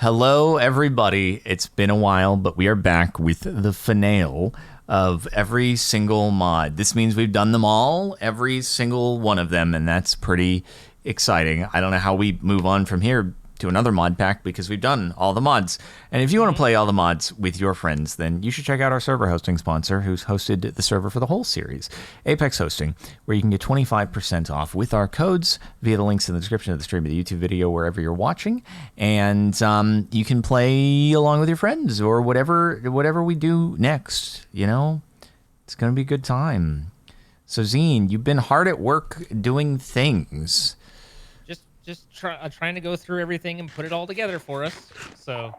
Hello, everybody. It's been a while, but we are back with the finale of every single mod. This means we've done them all, every single one of them, and that's pretty exciting. I don't know how we move on from here to another mod pack because we've done all the mods. And if you want to play all the mods with your friends, then you should check out our server hosting sponsor who's hosted the server for the whole series, Apex Hosting, where you can get 25% off with our codes via the links in the description of the stream of the YouTube video wherever you're watching. And you can play along with your friends or whatever we do next, you know? It's going to be a good time. So Zine, you've been hard at work doing things. Trying to go through everything and put it all together for us. So,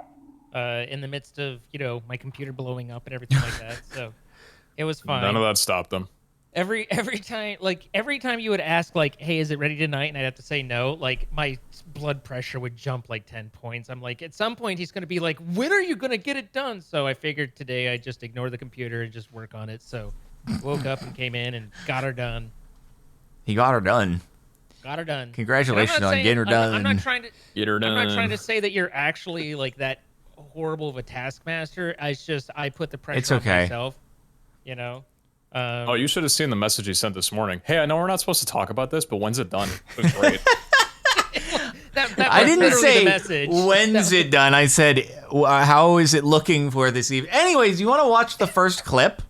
in the midst of my computer blowing up and everything like that, so it was fine. None of that stopped them. Every time you would ask hey, is it ready tonight? And I'd have to say no. My blood pressure would jump 10 points. I'm like, at some point he's gonna be like, when are you gonna get it done? So I figured today I'd just ignore the computer and just work on it. So woke up and came in and got her done. He got her done. Got her done. Congratulations on getting her done. I'm not trying to get her done. I'm not trying to say that you're actually that horrible of a taskmaster. I put the pressure on myself. Oh, you should have seen the message he sent this morning. Hey, I know we're not supposed to talk about this, but when's it done? It was great. I didn't say when's it done. I said how is it looking for this evening. Anyways, you want to watch the first clip?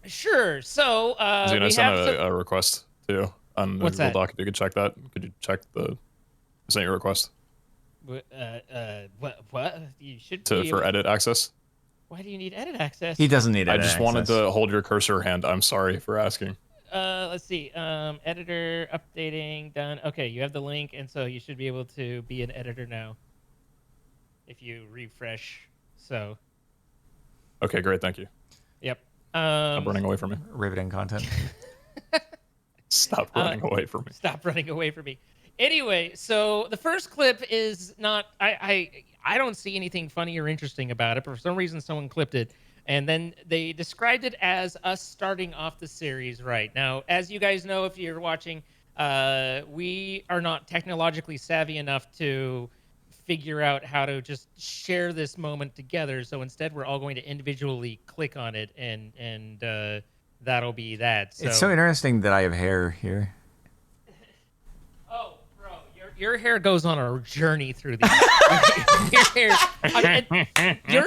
Sure. So Zine, I sent a request too on the Google Doc. If you could check that, could you check I sent your request? What? You should for edit access. Why do you need edit access? He doesn't need edit access. I just wanted to hold your cursor hand. I'm sorry for asking. Let's see. Editor updating done. Okay, you have the link, and so you should be able to be an editor now. If you refresh, so. Okay, great. Thank you. Yep. Stop running away from me. Riveting content. Stop running away from me. Stop running away from me. Anyway, so the first clip is not. I don't see anything funny or interesting about it, but for some reason someone clipped it, and then they described it as us starting off the series right. Now, as you guys know, if you're watching, we are not technologically savvy enough to figure out how to just share this moment together. So instead, we're all going to individually click on it, and that'll be that. So. It's so interesting that I have hair here. Oh, bro, your hair goes on a journey through these. Your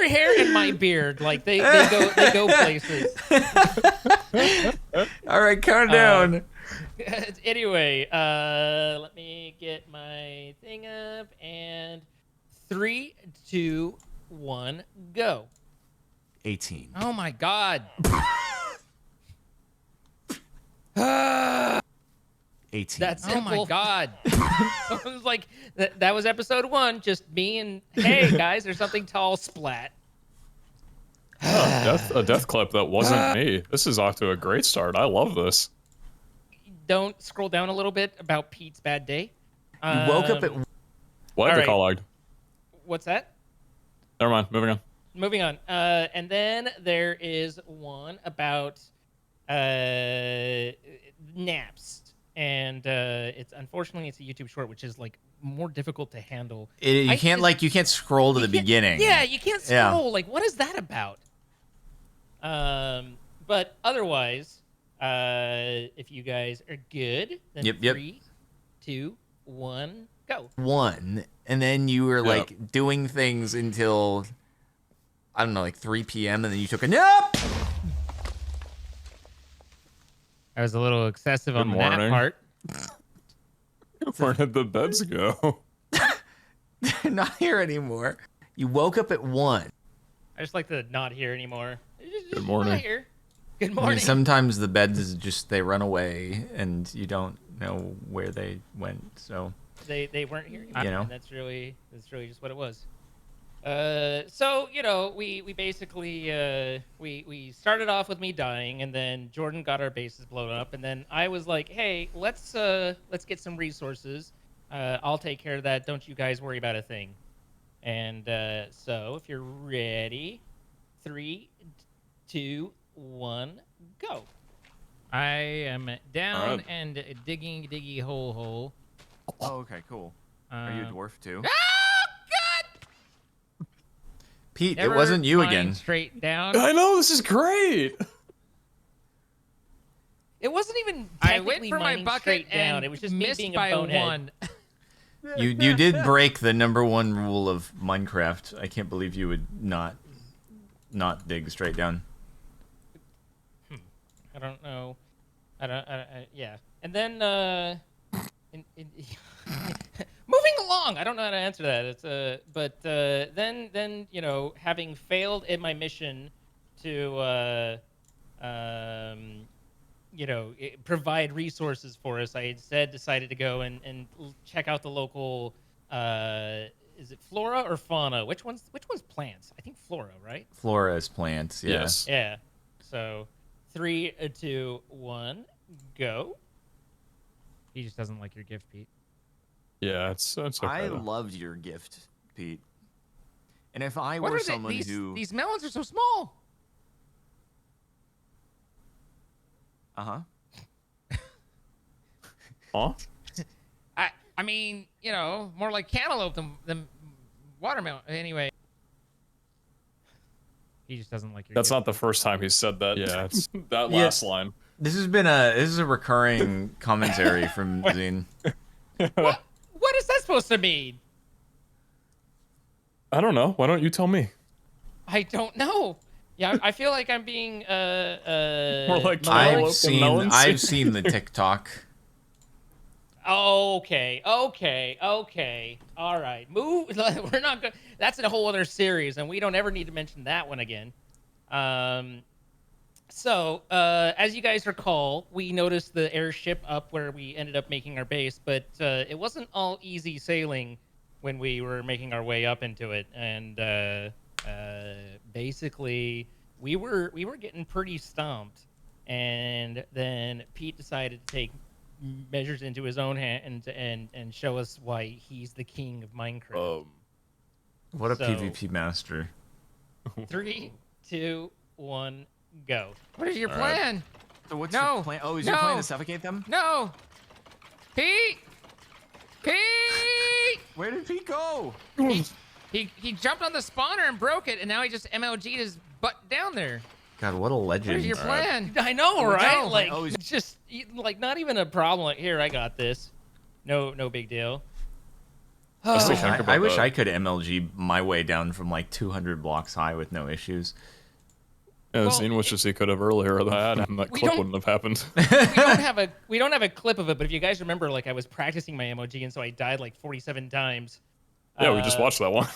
hair and my beard, they go places. All right, count down. Anyway, let me get my thing up, and 3, 2, 1, go. 18. Oh my God. 18. That's simple. Oh my God. So it was like that was episode 1, just me and hey guys, there's something tall, splat. A death clip that wasn't me. This is off to a great start. I love this. Don't scroll down a little bit about Pete's bad day. You woke up at what? The call logged. What's that? Never mind. Moving on. And then there is one about naps, and it's unfortunately it's a YouTube short, which is more difficult to handle. You can't scroll to the beginning. Yeah, you can't scroll. Yeah. What is that about? But otherwise, if you guys are good, then 3, 2, 1, go. 1, and then you were doing things until I don't know, 3 p.m. and then you took a nap. I was a little excessive on that part. Where did the beds go? They're not here anymore. You woke up at 1. I just like to not hear anymore. Good morning. Not here. Good morning. I mean, sometimes the beds they run away and you don't know where they went. So they weren't here anymore. You know, that's really just what it was. So we basically we started off with me dying, and then Jordan got our bases blown up, and then I was like, hey, let's get some resources. I'll take care of that. Don't you guys worry about a thing. And so if you're ready, 3, 2, 1, go. I am down and digging diggy hole. Oh, okay, cool. Are you a dwarf too? Oh God! Pete, Never it wasn't you mind, again. Straight down. I know, this is great. It wasn't even I went technically for my mining bucket straight down. and It was just me missed being by a bonehead. one. You did break the #1 rule of Minecraft. I can't believe you would not dig straight down. I don't know. Yeah. And then, moving along. I don't know how to answer that. It's but then having failed in my mission to provide resources for us, I instead decided to go and check out the local. Is it flora or fauna? Which one's plants? I think flora, right? Flora is plants. Yeah. Yes. Yeah. So 3, 2, 1, go. He just doesn't like your gift, Pete. Yeah, it's okay. I though. loved your gift, Pete. And if I What were are someone these? who, These melons are so small. uh-huh. Huh? I mean, more like cantaloupe than watermelon. Anyway. He just doesn't like your That's gift. not the first time he said that. Yeah, it's that Yeah. last line. This is a recurring commentary from Zine. What is that supposed to mean? I don't know. Why don't you tell me? I don't know. Yeah, I feel like I'm being More like melon- I've seen the TikTok. Okay. All right. Move. We're not going. That's a whole other series, and we don't ever need to mention that one again. So, as you guys recall, we noticed the airship up where we ended up making our base, but it wasn't all easy sailing when we were making our way up into it, and basically we were getting pretty stomped, and then Pete decided to take measures into his own hand and show us why he's the king of Minecraft. What a So- PvP master. 3, 2, 1, go. What is your All right. plan? So what's No. your plan? Oh, is No. your plan to suffocate them? No. Pete. Pete. Where did Pete go? He jumped on the spawner and broke it, and now he just MLG'd his butt down there. God, what a legend. What is your plan? I know, right? No. Like, Oh, he's- just like not even a problem. Like, here, I got this. No big deal. I still think about I wish that. I could MLG my way down from like 200 blocks high with no issues. Yeah, Well, Zine wishes he could have earlier. That We clip don't- wouldn't have happened. we don't have a clip of it, but if you guys remember, like I was practicing my MOG, and so I died like 47 times. Yeah, we just watched that one.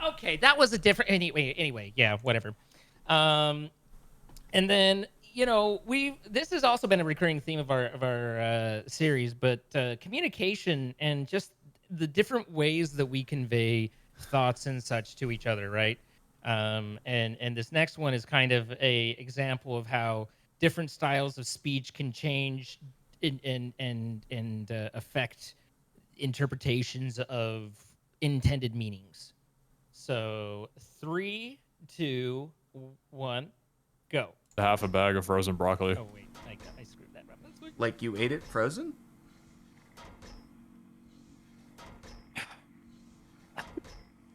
Okay, that was a different. Anyway, yeah, whatever. And then this has also been a recurring theme of our series, but communication and just the different ways that we convey thoughts and such to each other, right? And this next one is kind of a example of how different styles of speech can change and affect interpretations of intended meanings. So 3, 2, 1, go. Half a bag of frozen broccoli. Oh wait, I screwed that up. Like you ate it frozen?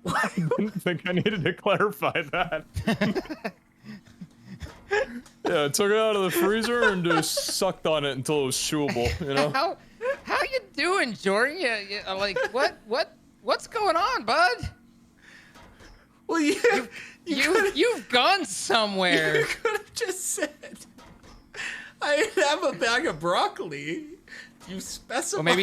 I didn't think I needed to clarify that. Yeah, I took it out of the freezer and just sucked on it until it was chewable, you know? How you doing, Jordan? Like what's going on, bud? Well, You've gone somewhere. You could have just said, I have a bag of broccoli. You specified. Well,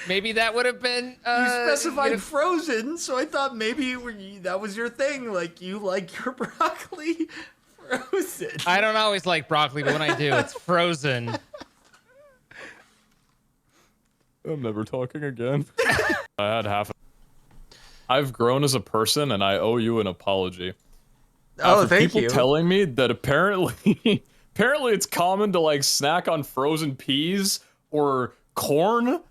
maybe that would have been. you specified frozen, so I thought maybe that was your thing. Like you like your broccoli frozen. I don't always like broccoli, but when I do, it's frozen. I'm never talking again. I had half. I've grown as a person, and I owe you an apology. Oh, After thank people you. telling me that apparently it's common to like snack on frozen peas or corn,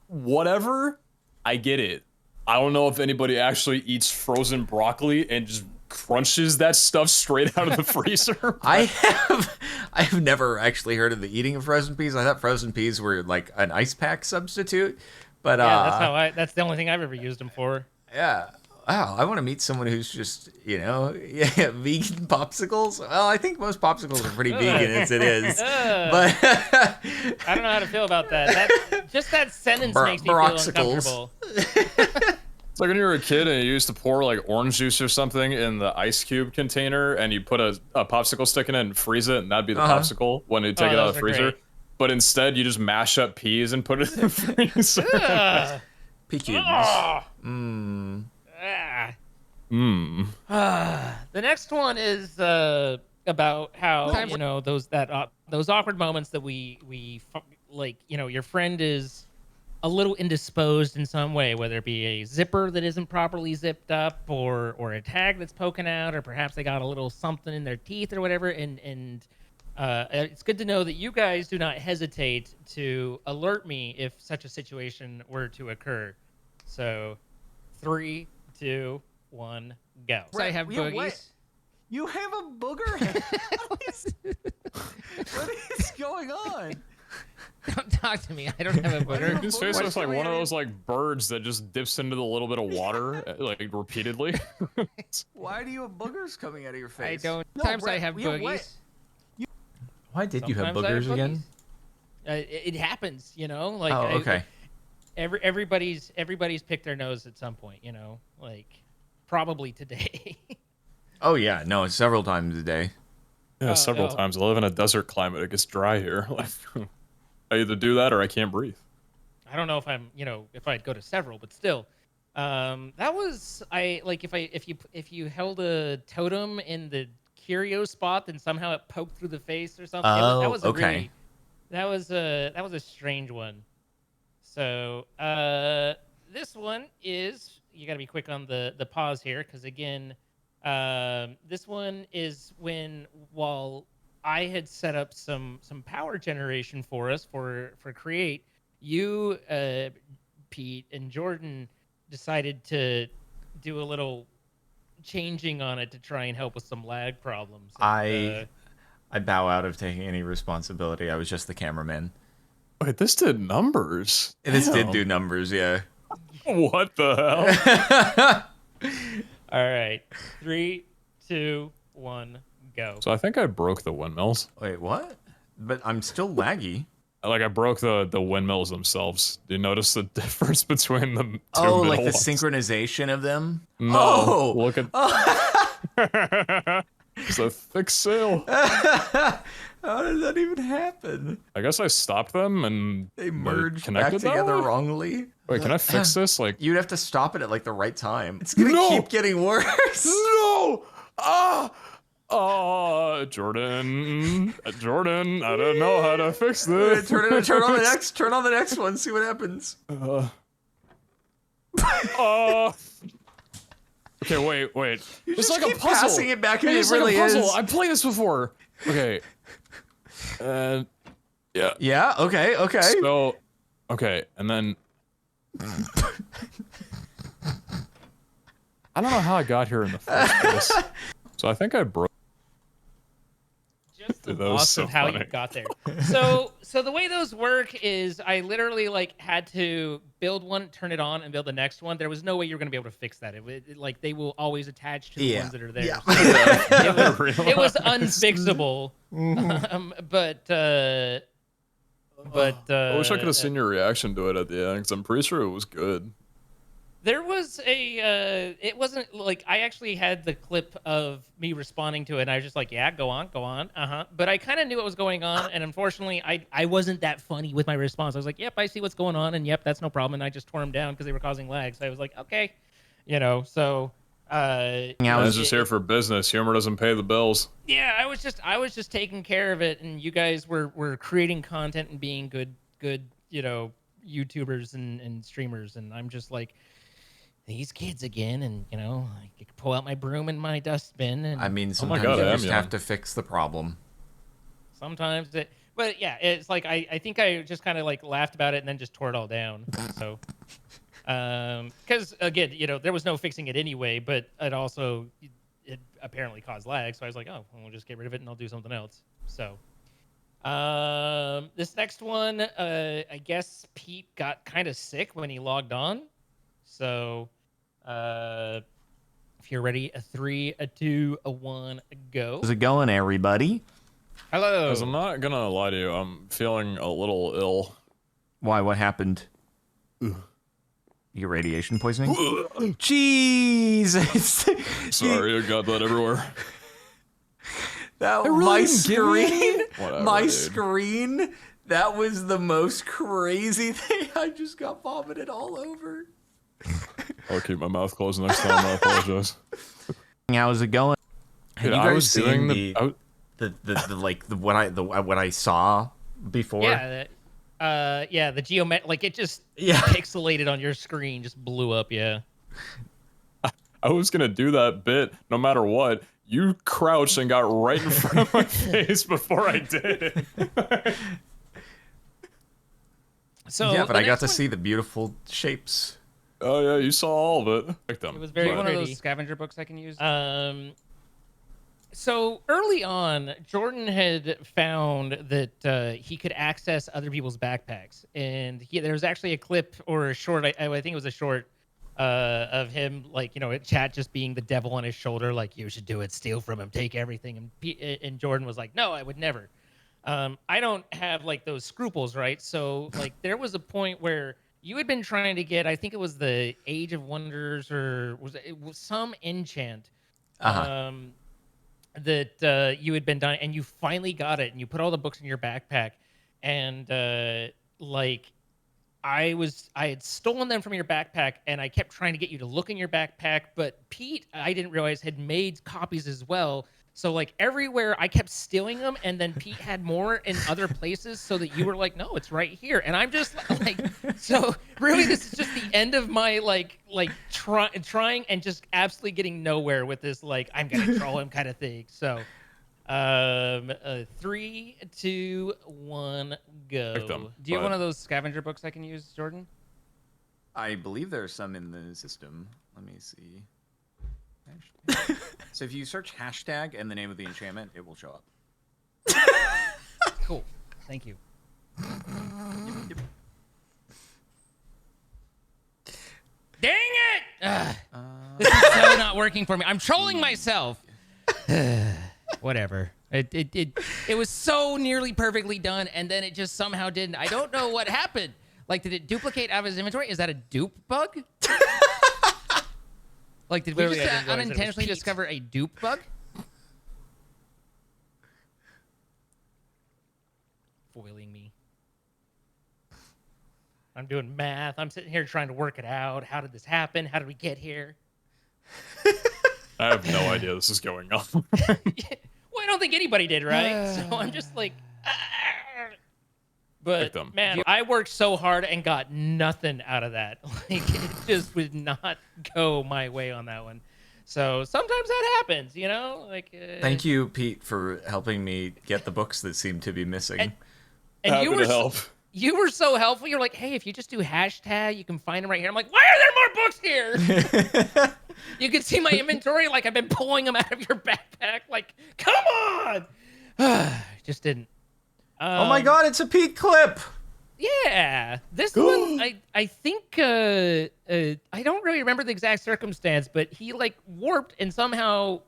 whatever. I get it. I don't know if anybody actually eats frozen broccoli and just crunches that stuff straight out of the freezer. I've never actually heard of the eating of frozen peas. I thought frozen peas were like an ice pack substitute, But Yeah, that's the only thing I've ever used them for. yeah. Wow, I want to meet someone who's just, yeah, vegan popsicles. Well, I think most popsicles are pretty vegan as it is. But I don't know how to feel about that. Just that sentence makes me feel Baroxicles. uncomfortable. It's like when you were a kid and you used to pour like orange juice or something in the ice cube container and you put a popsicle stick in it and freeze it, and that'd be the popsicle when you take it out of the freezer. Great. But instead, you just mash up peas and put it in the freezer. Pea cubes. The Mmm. next one is about how those awkward moments that we like. Your friend is a little indisposed in some way, whether it be a zipper that isn't properly zipped up, or a tag that's poking out, or perhaps they got a little something in their teeth or whatever. And it's good to know that you guys do not hesitate to alert me if such a situation were to occur. So, 3, 2, 1, go. So I have boogies. What? You have a booger? What is going on? Don't talk to me. I don't have a booger. His face looks like one of those like birds that just dips into the little bit of water like repeatedly. Why do you have boogers coming out of your I face? don't. No, Sometimes I Brett, have we have boogies. what? Why did you have Sometimes I have boogers again? It happens, Like, Oh, okay. everybody's picked their nose at some point, Like, probably today. Oh yeah, no, several times a day. Yeah, several no. times. I live in a desert climate. It gets dry here. Like, I either do that or I can't breathe. I don't know if I'm, if I'd go to several, but still, that was if you held a totem in the curio spot, then somehow it poked through the face or something. Oh, that was okay. that was a strange one. So this one is, you got to be quick on the pause here, because again, this one is while I had set up some power generation for us for Create, you, Pete, and Jordan decided to do a little changing on it to try and help with some lag problems. And, I bow out of taking any responsibility. I was just the cameraman. Wait, this did numbers. This did Damn. do numbers, yeah. What the hell? all right, 3, 2, 1, go. So I think I broke the windmills. Wait, what? But I'm still laggy. Like I broke the windmills themselves. Do you notice the difference between the two Oh, middle like the ones? synchronization of them? No, Oh! look at. It's a thick sail. How did that even happen? I guess I stopped them and They they're merged back connected that together way? wrongly. Wait, can I fix this? Like, You'd have to stop it at like the right time. It's gonna No! keep getting worse. no! Jordan, I don't know how to fix this. turn on the next one. See what happens. Okay, wait. You It's just like keep a puzzle. passing it back, and It's it really like a puzzle. is. I played this before. Okay. Yeah. Yeah. Okay. Okay. So, okay, and then I don't know how I got here in the first place. So I think I broke. Just the Dude, that was loss so of how funny. you got there. So the way those work is I literally had to build one, turn it on, and build the next one. There was no way you were gonna be able to fix that. They will always attach to the ones that are there. Yeah. So it was unfixable. I wish I could have seen your reaction to it at the end, because I'm pretty sure it was good. There was it wasn't like, I actually had the clip of me responding to it, and I was just like, yeah, go on, but I kind of knew what was going on, and unfortunately I wasn't that funny with my response. I was like, yep, I see what's going on, and yep, that's no problem, and I just tore them down because they were causing lag. So I was like, okay, so I was just here for business. Humor doesn't pay the bills. yeah, I was just taking care of it, and you guys were creating content and being good YouTubers and streamers, and I'm just like, these kids again, and I could pull out my broom and my dustbin, and I mean, my sometimes God, you I am just young. have to fix the problem. sometimes but yeah, it's like I think I just kind of laughed about it and then just tore it all down. So because again, there was no fixing it anyway, but it apparently caused lag, so I was like, oh, well, we'll just get rid of it and I'll do something else. So This next one, I guess Pete got kind of sick when he logged on. So, if you're ready, a 3, a 2, a 1, go. How's it going, everybody? Hello. Because I'm not gonna lie to you, I'm feeling a little ill. Why? What happened? You radiation poisoning? Jesus! Sorry, I got that everywhere. That really my didn't give me screen, any? Whatever, my dude. screen. That was the most crazy thing. I just got vomited all over. I'll keep my mouth closed next time. I apologize. How's it going? Have Dude, you I guys was seen doing what I saw before? Yeah, the geomet, like it just Yeah. pixelated on your screen, just blew up. Yeah. I was gonna do that bit no matter what. You crouched and got right in front of my face before I did it. So Yeah, but the I got next to one- see the beautiful shapes. Oh yeah, you saw all of it. Like them. It was very One of pretty. those scavenger books I can use. So early on, Jordan had found that he could access other people's backpacks, and there was actually a clip or a short. I think it was a short of him, like at chat, just being the devil on his shoulder, like you should do it, steal from him, take everything, and Jordan was like, no, I would never. I don't have like those scruples, right? So like there was a point where you had been trying to get, I think it was the Age of Wonders, or it was some enchant. Uh-huh. That you had been done, and you finally got it, and you put all the books in your backpack, and like I had stolen them from your backpack, and I kept trying to get you to look in your backpack, but Pete, I didn't realize, had made copies as well. So like everywhere I kept stealing them, and then Pete had more in other places, so that you were like, no, it's right here. And I'm just like, so really this is just the end of my trying and just absolutely getting nowhere with this, like, I'm gonna troll him kind of thing. So 3, 2, 1, go. Victim. Do you have but- one of those scavenger books I can use, Jordan? I believe there's some in the system. Let me see. So if you search hashtag and the name of the enchantment, it will show up. Cool. Thank you. Dang it! This is so not working for me. I'm trolling myself. Whatever. It was so nearly perfectly done, and then it just somehow didn't. I don't know what happened. Like, did it duplicate out of his inventory? Is that a dupe bug? Like, did Clearly we I just didn't realize it was unintentionally Pete. discover a dupe bug? Foiling me. I'm doing math. I'm sitting here trying to work it out. How did this happen? How did we get here? I have no idea this is going on. Well, I don't think anybody did, right? So I'm just like, but Victim. man, I worked so hard and got nothing out of that. Like, it just would not go my way on that one. So sometimes that happens, Like, Thank you, Pete, for helping me get the books that seem to be missing. And Happy you were to help. You were so helpful. You're like, hey, if you just do hashtag, you can find them right here. I'm like, why are there more books here? You can see my inventory. Like, I've been pulling them out of your backpack. Like, come on. Just didn't. Oh my god, it's a Pete clip! Yeah. This one, I think, I don't really remember the exact circumstance, but he, like, warped and somehow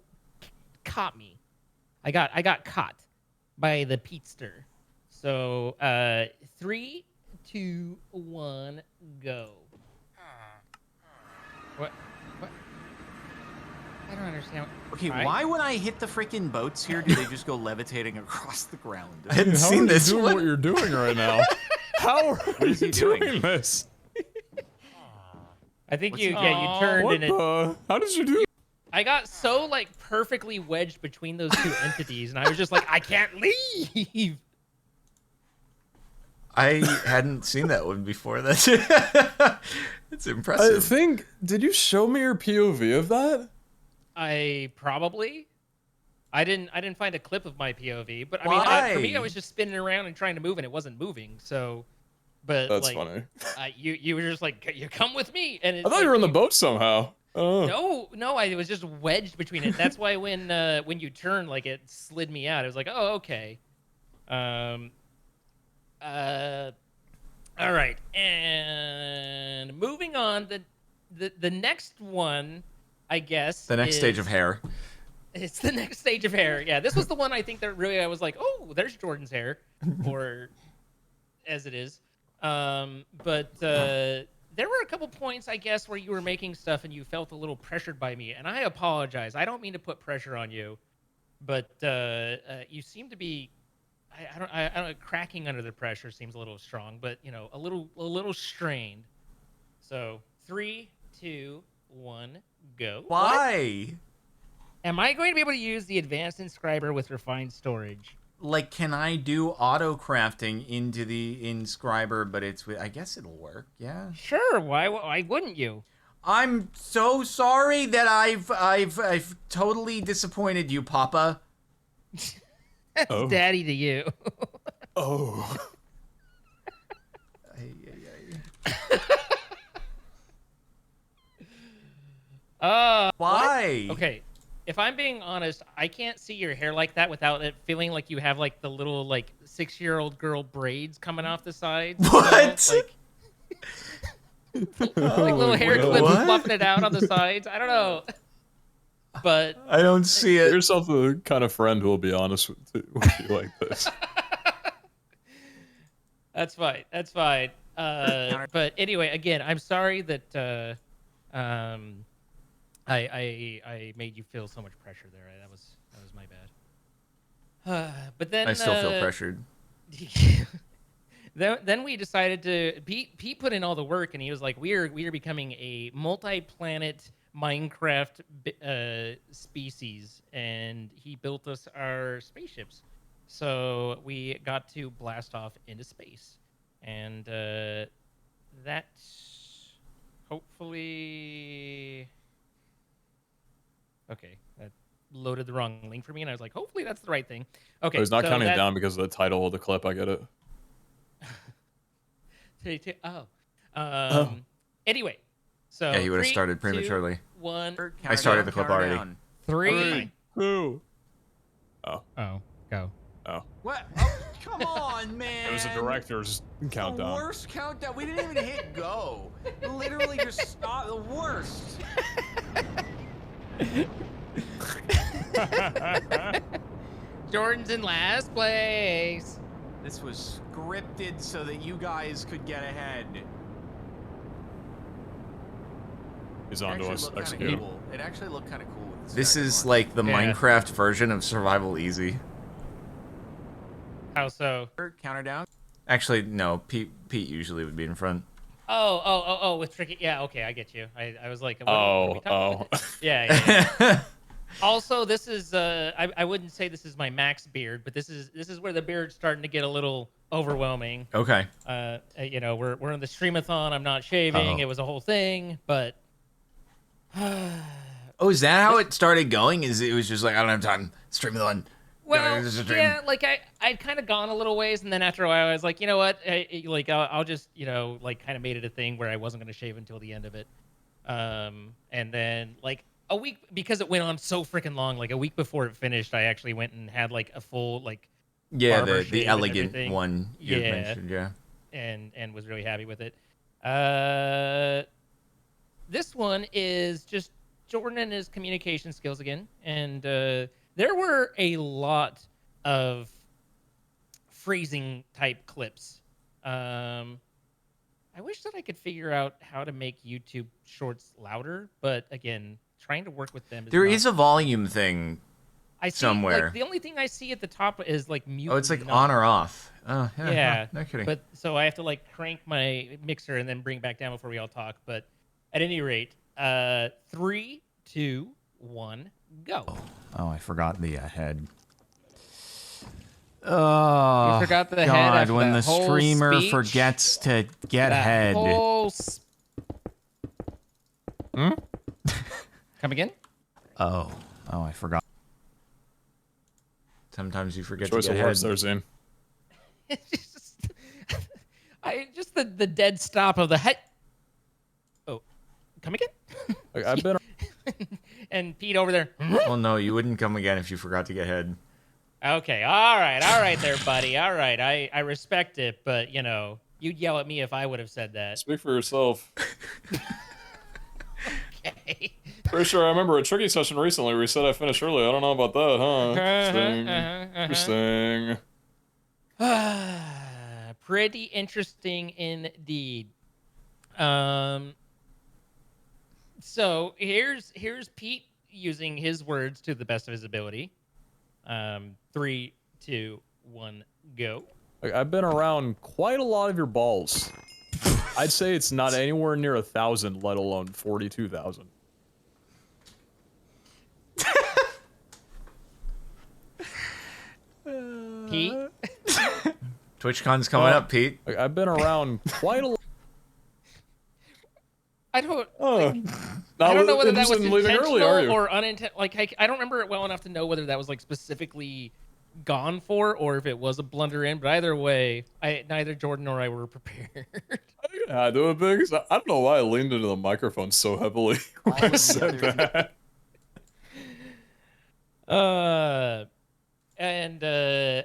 caught me. I got caught by the Petester. So, 3, 2, 1, go. What? I don't understand. Okay, Alright. why when I hit the freaking boats here, do they just go levitating across the ground? I How hadn't are seen you this doing one. what you're doing right now? How are is he you doing? doing this? I think What's you he yeah, you turned What and it, the? How did you do? I got so like perfectly wedged between those two entities, and I was just like, I can't leave. I hadn't seen that one before. That's it's I impressive. think. Did you show me your POV of that? I didn't find a clip of my POV, but I mean, for me, I Why? was just spinning around and trying to move, and it wasn't moving. So, but That's like, funny. You were just like, you come with me, and it's I thought like, you were on the boat somehow. No, I was just wedged between it. That's why when you turned, like, it slid me out. I was like, oh, okay. Um, all right, and moving on. The next one, I guess, The next stage of is- hair. It's the next stage of hair. Yeah, this was the one I think that really I was like, oh, there's Jordan's hair, or as it is. But there were a couple points, I guess, where you were making stuff and you felt a little pressured by me, and I apologize. I don't mean to put pressure on you, but you seem to be. I don't. Cracking under the pressure seems a little strong, but you know, a little strained. So 3, 2, 1, go. Why? Am I going to be able to use the advanced inscriber with refined storage? Like, can I do auto crafting into the inscriber? But it's with. I guess it'll work. Yeah. Sure. Why wouldn't you? I'm so sorry that I've totally disappointed you, Papa. That's Oh. daddy to you. Oh. Why? Okay. If I'm being honest, I can't see your hair like that without it feeling like you have like the little like 6-year-old girl braids coming off the sides. you know? What? Like little hair no. clips What? fluffing it out on the sides. I don't know. But I don't see it. Yourself the kind of friend who will be honest with you like this. that's fine. That's fine. But anyway, again, I'm sorry that I made you feel so much pressure there. That was my bad. But then I still feel pressured. Then we decided to Pete put in all the work, and he was like, we are becoming a multi-planet Minecraft species, and he built us our spaceships. So we got to blast off into space, and that hopefully. Okay, that loaded the wrong link for me, and I was like, hopefully that's the right thing. Okay, I was not so counting it that- down because of the title of the clip. I get it. Anyway, so Yeah, he would have 3, started 2, prematurely. 1, I started the clip already. 3. Who? Oh, go. Oh. What? Oh, come on, man. It was a director's The countdown. worst countdown. We didn't even hit go. Literally just stop. The worst. Jordan's in last place. This was scripted so that you guys could get ahead. He's It on to actually us. looked kinda Execute. cool. It actually looked kind of cool. With the This staggered is launch. like the Minecraft version of Survival Easy. How so? Counter down. Actually, no. Pete usually would be in front. Oh, with tricky. Yeah, okay, I get you. I was like, what are we talking about? Yeah. Also, this is I wouldn't say this is my max beard, but this is where the beard's starting to get a little overwhelming. Okay. You know, we're in the streamathon. I'm not shaving. Uh-oh. It was a whole thing, but Oh, is that how it started going? Is it was just like I don't have time. Stream it on. well, This is a dream. yeah, like I'd kind of gone a little ways, and then after a while, I was like, you know what, I'll just, you know, like kind of made it a thing where I wasn't gonna shave until the end of it, and then like a week, because it went on so freaking long, like a week before it finished, I actually went and had like a full like Yeah, barber the shave and elegant everything. one you Yeah. mentioned. Yeah. and was really happy with it. This one is just Jordan and his communication skills again, and there were a lot of phrasing type clips. I wish that I could figure out how to make YouTube Shorts louder, but again, trying to work with them. There is a volume thing. I see, somewhere. Like, the only thing I see at the top is like mute. Oh, it's like not- on or off. Oh, yeah. Yeah, No kidding. But so I have to like crank my mixer and then bring it back down before we all talk. But at any rate, 3, 2, 1, go. Oh, I forgot the head. Oh, You forgot the head God, after when that the whole streamer speech? forgets to get That head. whole Come again? Oh, I forgot. Sometimes you forget Choice to of get words head. there, Zane. It's just, just the dead stop of the head. Oh, come again? I've been. And Pete over there. Well, no, you wouldn't come again if you forgot to get head. Okay, all right there, buddy. All right, I respect it, but you know, you'd yell at me if I would have said that. Speak for yourself. Okay. Pretty sure I remember a tricky session recently where you said I finished early. I don't know about that, huh? Interesting. Pretty interesting indeed. So here's Pete using his words to the best of his ability. 3, 2, 1, go. Like, I've been around quite a lot of your balls. I'd say it's not anywhere near 1,000, let alone 42,000. Pete? TwitchCon's coming up, Pete. Like, I've been around quite a lot. I don't. I I don't know whether that was leaving intentional early, are you? or unintentional. Like, I don't remember it well enough to know whether that was like specifically gone for or if it was a blunder in. But either way, neither Jordan nor I were prepared. I think I had to have been, 'cause I don't know why I leaned into the microphone so heavily when I said that.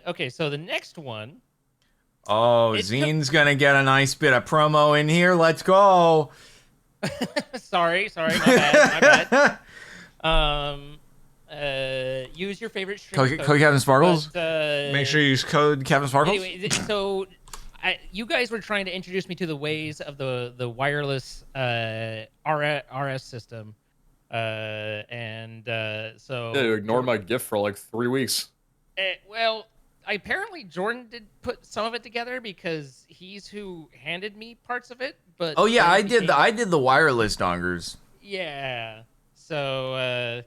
Okay, so the next one. Oh, It's Zine's gonna get a nice bit of promo in here. Let's go. sorry, my bad. Use your favorite string Code Captain Sparkles. but, Make sure you use code Captain Sparkles. Anyway, so you guys were trying to introduce me to the ways of the wireless RS system, so Yeah, you ignored my gift for like 3 weeks. Well, apparently Jordan did put some of it together because he's who handed me parts of it. But Oh yeah, then I did the wireless dongers. Yeah. So,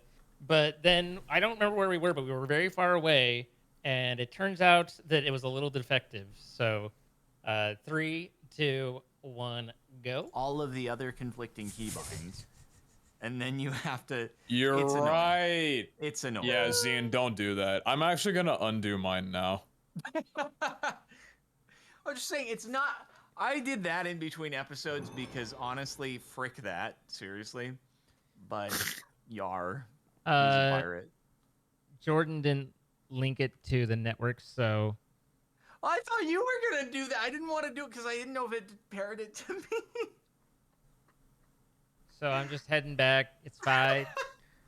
but then I don't remember where we were, but we were very far away, and it turns out that it was a little defective. So, 3, 2, 1, go. All of the other conflicting keybinds, and then you have to. You're it's annoying. right. It's annoying. Yeah, Zian, don't do that. I'm actually gonna undo mine now. I'm just saying, it's not. I did that in between episodes because honestly, frick that. Seriously. But, yar. He's a pirate. Jordan didn't link it to the network, so. I thought you were going to do that. I didn't want to do it because I didn't know if it paired it to me. So I'm just heading back. It's fine.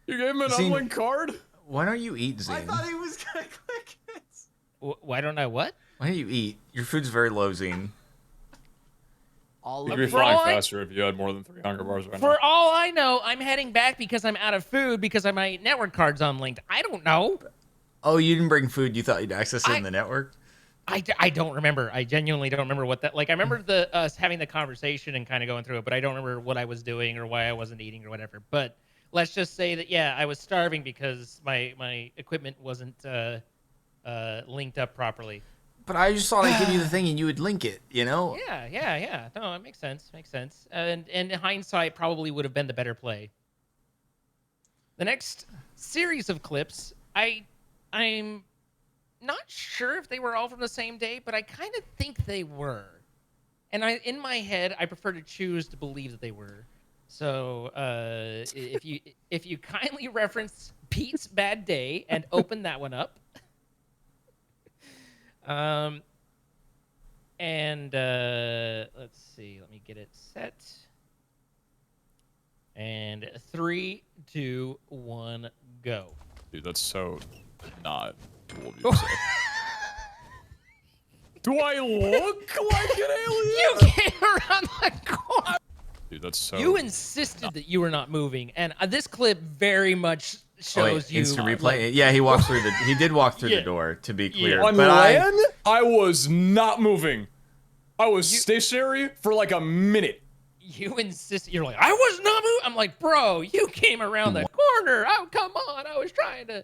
You gave him an Zine- unlinked card? Why don't you eat, I Zine? thought he was gonna click it. Why don't I what? Why don't you eat? Your food's very low, Zine. All You'd of be it. flying all I- faster if you had more than 3 hunger bars right now. For all I know, I'm heading back because I'm out of food because my network card's unlinked. I don't know. Oh, you didn't bring food. You thought you'd access it I- in the network? I don't remember. I genuinely don't remember what that like. I remember us having the conversation and kind of going through it, but I don't remember what I was doing or why I wasn't eating or whatever. But let's just say that yeah, I was starving because my equipment wasn't linked up properly. But I just thought I'd give you the thing and you would link it, you know? Yeah. No, it makes sense. And in hindsight, probably would have been the better play. The next series of clips, I'm not sure if they were all from the same day, but I kind of think they were. And in my head, I prefer to choose to believe that they were. So if you kindly reference Pete's Bad Day and open that one up. Let's see. Let me get it set. And 3, 2, 1, go. Dude, that's so not cool of you to say. Do I look like an alien? You came around the corner. Dude, that's so... You insisted that you were not moving, and this clip very much shows you. Instant replay. like- Yeah, he walked through the. He did walk through Yeah. the door. To be clear, On but land, I was not moving. I was stationary for like a minute. You insisted. You're like, I was not moving. I'm like, bro, you came around the corner. Oh, come on. I was trying to.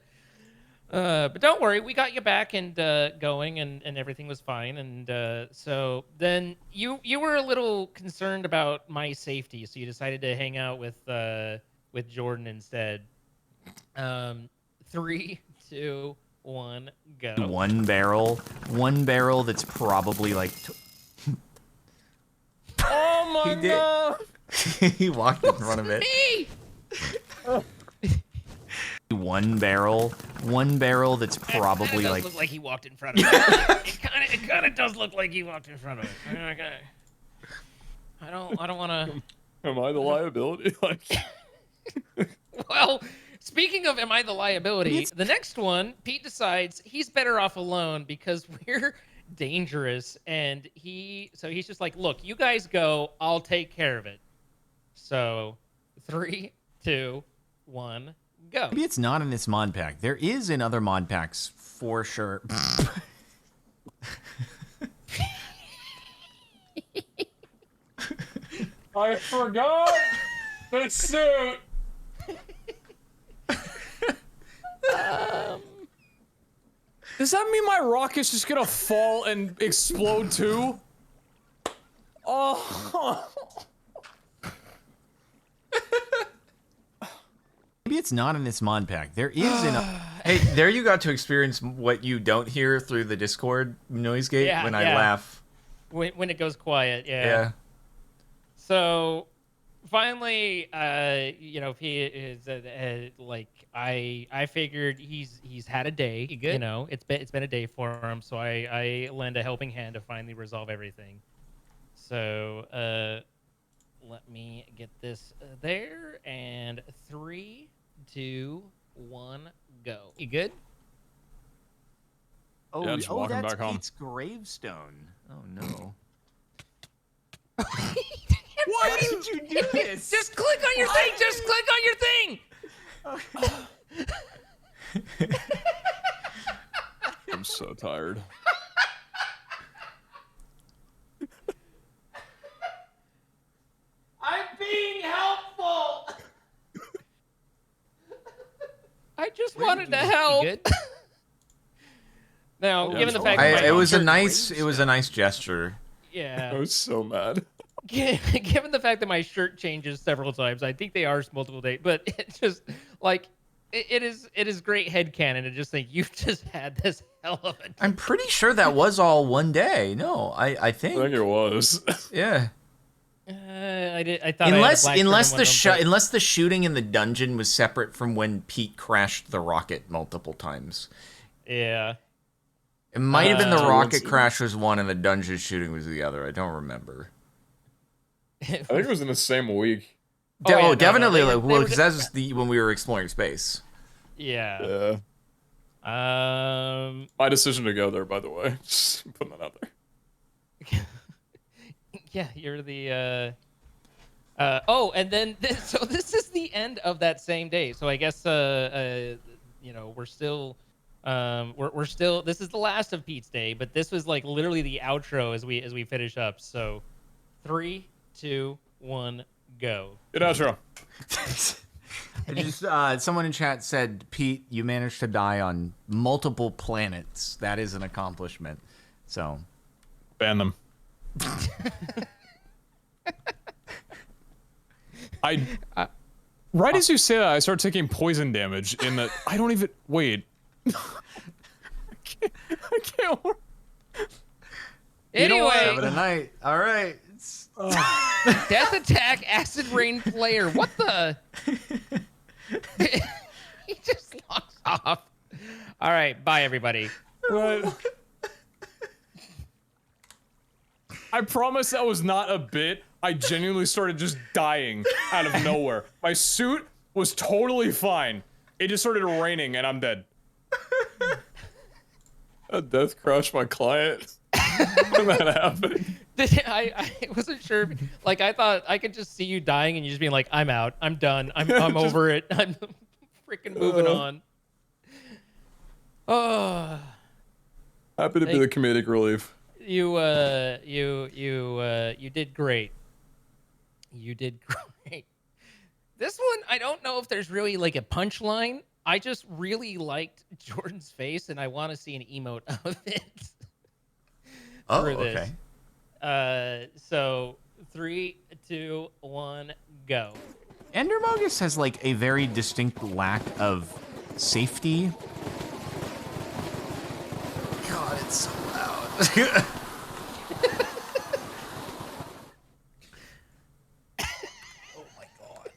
But don't worry, we got you back and going, and everything was fine. And so then you were a little concerned about my safety, so you decided to hang out with Jordan instead. 3, 2, 1, go. one barrel that's probably like. Oh my He did. god! He walked in front of it. Me! one barrel that's probably does like look like he walked in front of it. It kind of does look like he walked in front of it. Okay. I don't want to. Am I the liability? Like, Well, speaking of am I the liability, the next one, Pete decides he's better off alone because we're dangerous, and he's just like, look, you guys go, I'll take care of it. So 3, 2, 1, go. maybe it's not in this mod pack. There is in other mod packs for sure. I forgot the suit. Does that mean my rocket's just gonna fall and explode too? Oh. Maybe it's not in this mod pack. There is in. Hey, there you got to experience what you don't hear through the Discord noise gate Yeah, when I yeah. laugh. When it goes quiet, Yeah. So finally, Pete is like I figured he's had a day. You good? You know, it's been a day for him. So I lend a helping hand to finally resolve everything. So let me get this there, and 3, 2, 1, go. You good? Oh, Yeah, just walking that's back home. Pete's gravestone. Oh no. Why did you do this? Just click on your thing. Just click on your thing. I'm so tired. I'm being helpful. I just wanted to help. You good? Now, Yeah, given the it's fact fine. that It my was a shirt- nice gesture. I yeah, was so mad. given the fact that my shirt changes several times, I think they are multiple days. But it just like it is great headcanon to just think you've just had this hell of a. I'm pretty sure that was all one day. No, I I think. think it was. Yeah. I thought I had a black shirt on Unless one of them, but- unless the shooting in the dungeon was separate from when Pete crashed the rocket multiple times. yeah. It might have been the Uh, rocket crash was one and the dungeon shooting was the other. I don't remember. I think it was in the same week. Oh, yeah, no, definitely. they were- Like, they well, were because that was when we were exploring space. Yeah. Yeah. My decision to go there, by the way. Just putting that out there. Yeah, you're the and then so this is the end of that same day. So I guess we're still we're still, this is the last of Pete's day, but this was like literally the outro as we finish up. So 3, 2, 1, go. Good outro. I just someone in chat said, Pete, you managed to die on multiple planets. That is an accomplishment. So Ban them. Right as you say that, I start taking poison damage in that I don't even wait. I can't work. Anyway, have a night. All right. Death Attack Acid Rain player. What the? He just logs off. All right, bye everybody. Right. I promise that was not a bit. I genuinely started just dying out of nowhere. My suit was totally fine. It just started raining and I'm dead. A death crushed my client. When that happened. I wasn't sure. Like I thought I could just see you dying and you just being like, I'm out. I'm done. I'm over it. I'm freaking moving on. Oh. Happy to be the comedic relief. You did great. You did great. This one, I don't know if there's really like a punchline. I just really liked Jordan's face, and I want to see an emote of it. Oh, for this. okay. So 3, 2, 1, go. Endermogus has like a very distinct lack of safety. God, it's so loud. Oh my god.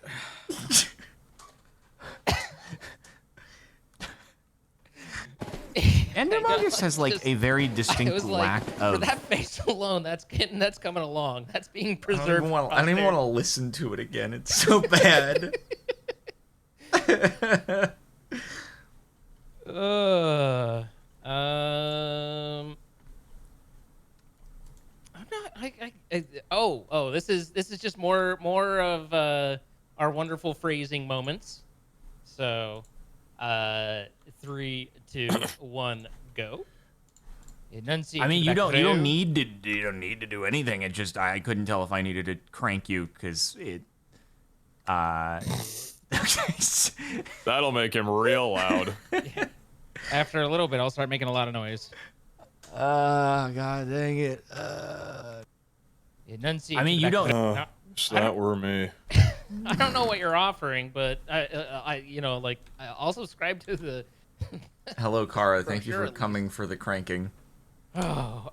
Endermogus has like Just- a very I distinct was lack like, for of. that face alone, that's coming along. That's being I preserved. don't even want to listen to it again. It's so bad. I'm not. This is just more of our wonderful phrasing moments. So, 3, 2, 1, go. Enunciate. I mean, to you the don't back need to do anything. It just I couldn't tell if I needed to crank you because it. Okay. That'll make him real loud. After a little bit, I'll start making a lot of noise. God dang it. Enunciate. I mean, to the you back don't- of the- Oh, No, if that were me. I don't know what you're offering, but I'll subscribe to the. Hello, Kara. Thank you sure, for at least. coming for the cranking. Oh,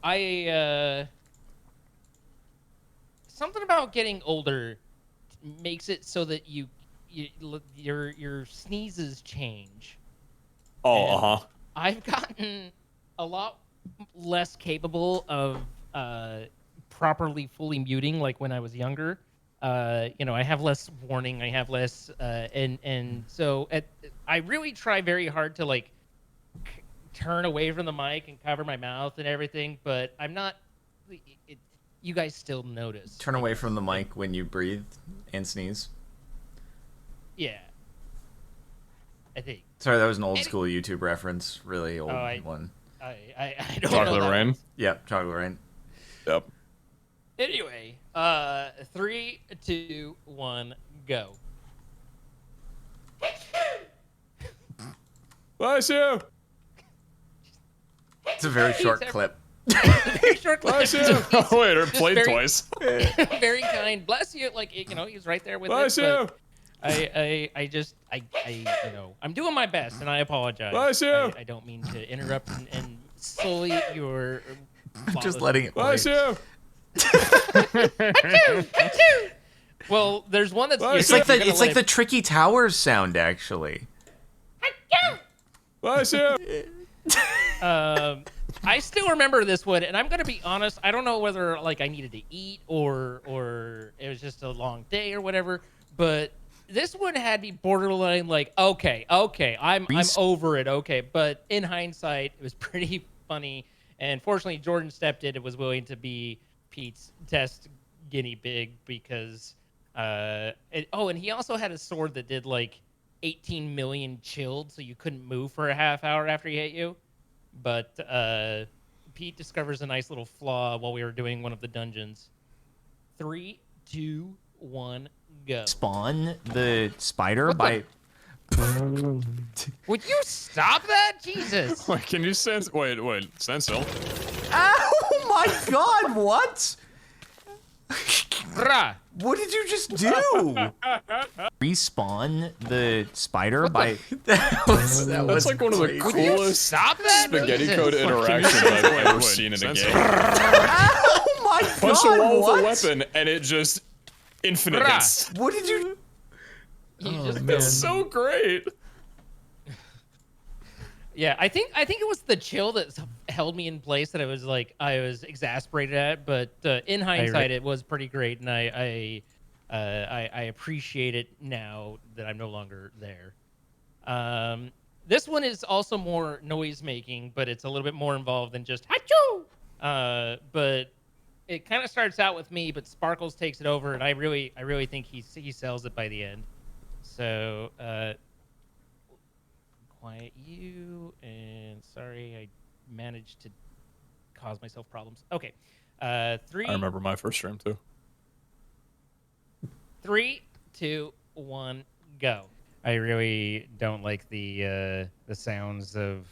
something about getting older makes it so that your sneezes change. Oh, And uh-huh. I've gotten a lot less capable of properly fully muting like when I was younger. I have less warning, I have less and so I really try very hard to like turn away from the mic and cover my mouth and everything, but I'm not you guys still notice. Turn away from the mic when you breathe and sneeze. Yeah. I think. Sorry, that was an old school YouTube reference. Really old one. I don't know Chocolate that rain. one. Yep, chocolate rain. Yep. Anyway, 3, 2, 1, go. Bless you. It's a very short He's clip. Very short clip. Bless you. Oh, wait, it played very- twice. Very kind. Bless you. Like he's right there with Bless it. you. But I'm doing my best, and I apologize. Bless you. I don't mean to interrupt and sully your. Just letting it play. Bless you. Well, there's one that's. Bless It's like you're gonna it's let like the Tricky Towers sound actually. Bless you. I still remember this one, and I'm gonna be honest. I don't know whether like I needed to eat or it was just a long day or whatever. But this one had me borderline like, okay, I'm over it. Okay, but in hindsight, it was pretty funny. And fortunately, Jordan stepped in and was willing to be Pete's test guinea pig because and he also had a sword that did like 18 million chilled, so you couldn't move for a half hour after he hit you. But Pete discovers a nice little flaw while we were doing one of the dungeons. 3, 2, 1, go. Spawn the spider What by. Would you stop that? Jesus. Wait, can you sense? Wait, stand still. Oh my God! What? Bruh. What did you just do? Respawn the spider by. That's like one of the coolest Stop that? spaghetti Jesus. code interactions I've ever seen in a game. Oh my Punch the God! wall What? with a weapon, and it just infinite Bruh. hits. What did you? You just- It's so great. Yeah, I think it was the chill that held me in place that I was exasperated at. But in hindsight, it was pretty great, and I appreciate it now that I'm no longer there. This one is also more noise making, but it's a little bit more involved than just "Achoo!" But it kind of starts out with me, but Sparkles takes it over, and I really think he sells it by the end. So. Quiet you, and sorry, I managed to cause myself problems. Okay, 3. I remember my first stream too. 3, 2, 1, go. I really don't like the sounds of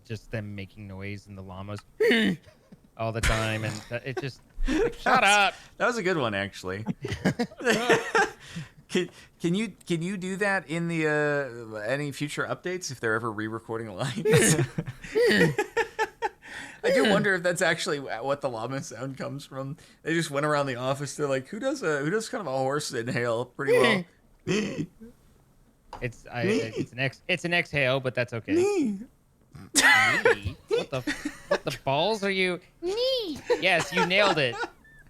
just them making noise and the llamas all the time, and it just shut up. That was a good one, actually. Can you do that in the any future updates if they're ever re-recording lines? I do wonder if that's actually what the llama sound comes from. They just went around the office. They're like, who does kind of a horse inhale pretty well? It's an exhale, but that's okay. Knee. What the balls are you? Knee. Yes, you nailed it.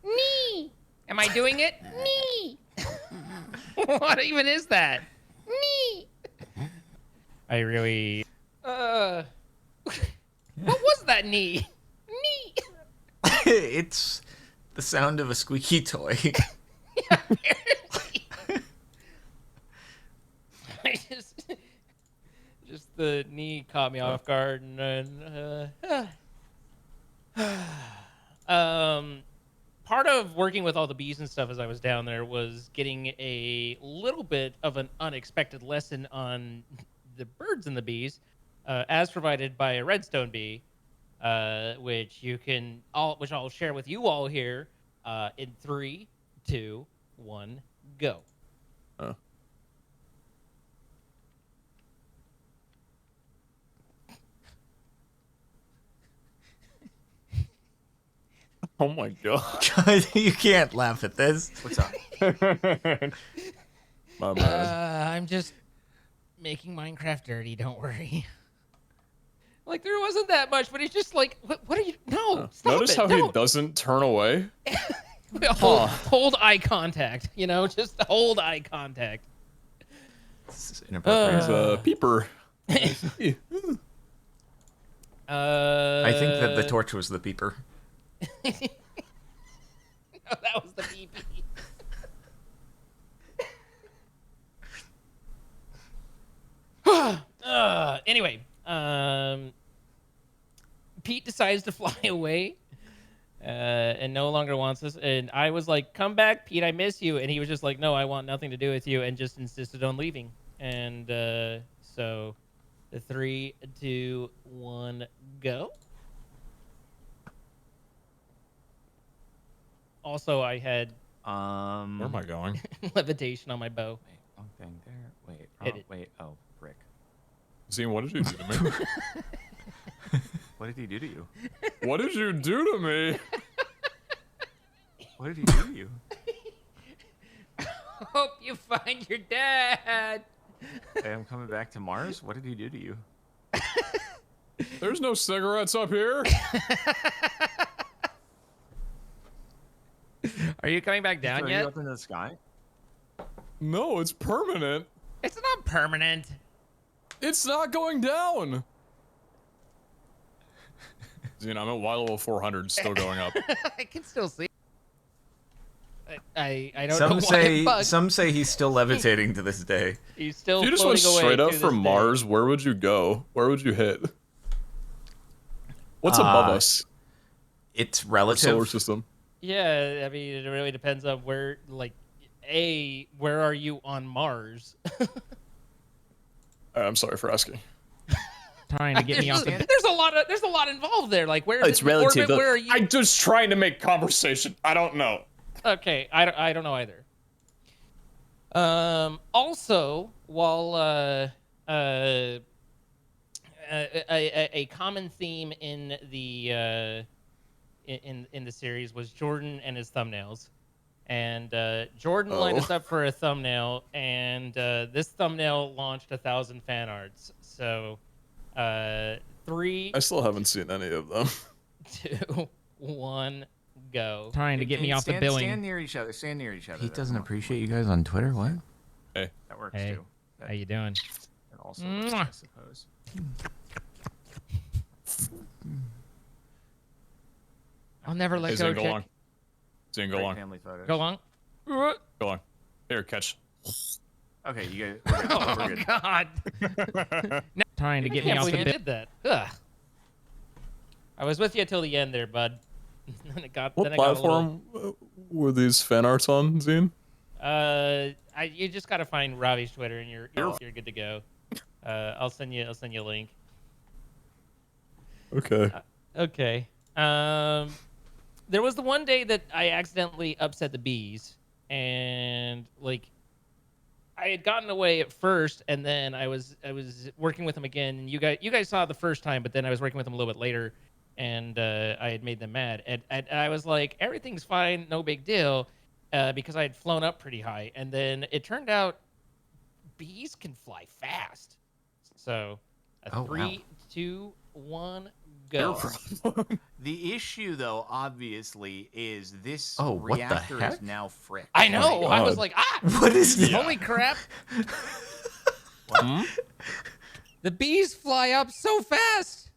Knee. Am I doing it? Knee. What even is that? Knee. I really. What was that knee? Knee. It's the sound of a squeaky toy. Yeah, apparently. I just the knee caught me off guard, and then part of working with all the bees and stuff as I was down there was getting a little bit of an unexpected lesson on the birds and the bees, as provided by a redstone bee, which I'll share with you all here, in 3, 2, 1, go. Oh my god. You can't laugh at this. What's up? My bad. I'm just making Minecraft dirty. Don't worry. Like there wasn't that much, but it's just like, what are you? No, stop Notice it. how No. he doesn't turn away? Hold eye contact. You know, just hold eye contact. This is inappropriate. He's a peeper. I think that the torch was the peeper. No, that was the PP. Anyway, Pete decides to fly away, and no longer wants us. And I was like, "Come back, Pete. I miss you." And he was just like, "No, I want nothing to do with you," and just insisted on leaving. And so, the 3, 2, 1, go. Also, I had Where am I going? levitation on my bow. Wait, one thing there. Wait, Hit it. wait. Oh, brick. Zine, what did you do to me? What did he do to you? What did you do to me? What did he do to you? Hope you find your dad. Hey, I'm coming back to Mars. What did he do to you? There's no cigarettes up here. Are you coming back down Throw yet? you up into the sky? No, it's permanent. It's not permanent. It's not going down. Zine, I'm at Y level 400, still going up. I can still see. I don't know Some why it say bugged. some say he's still levitating to this day. He's still If you just went floating away straight up to from this day. Mars, where would you go? Where would you hit? What's above us? It's Our relative. solar system. Yeah, I mean, it really depends on where, like, where are you on Mars? I'm sorry for asking. Trying to get me off the. There's a lot involved there. Like, where It's is it in relative. orbit? Where are you? I'm just trying to make conversation. I don't know. Okay, I don't know either. Also, while a common theme in the in the series was Jordan and his thumbnails, and Jordan lined us up for a thumbnail, and this thumbnail launched 1,000 fan arts. So, 3, I still haven't seen any of them. 2, 1, go. Trying to get me off the billing. Stand near each other. Stand near each other. He there. doesn't Come on. appreciate you guys on Twitter. What? Hey, That works Hey, too. That, how you doing? that also works, I suppose. I'll never let hey go. Zane, go Chick. along. Zane, go Great along. family photos. Go along. Go along. Here, catch. Okay, you guys. We're good. God. Trying to I get me can't off the believe I billing. did that. Ugh. I was with you till the end there, bud. Then it got. What then it got a platform were these fan arts on, Zine? you just gotta find Ravi's Twitter and you're good to go. I'll send you a link. Okay. Okay. There was the one day that I accidentally upset the bees, and like, I had gotten away at first, and then I was working with them again. And you guys saw it the first time, but then I was working with them a little bit later, and I had made them mad. And I was like, everything's fine, no big deal, because I had flown up pretty high. And then it turned out bees can fly fast. So, Oh, wow. 3, 2, 1, go. The issue, though, obviously, is this Oh, what the reactor heck? is now frick. I know. I was God. like, ah! What is this? Holy crap! The bees fly up so fast.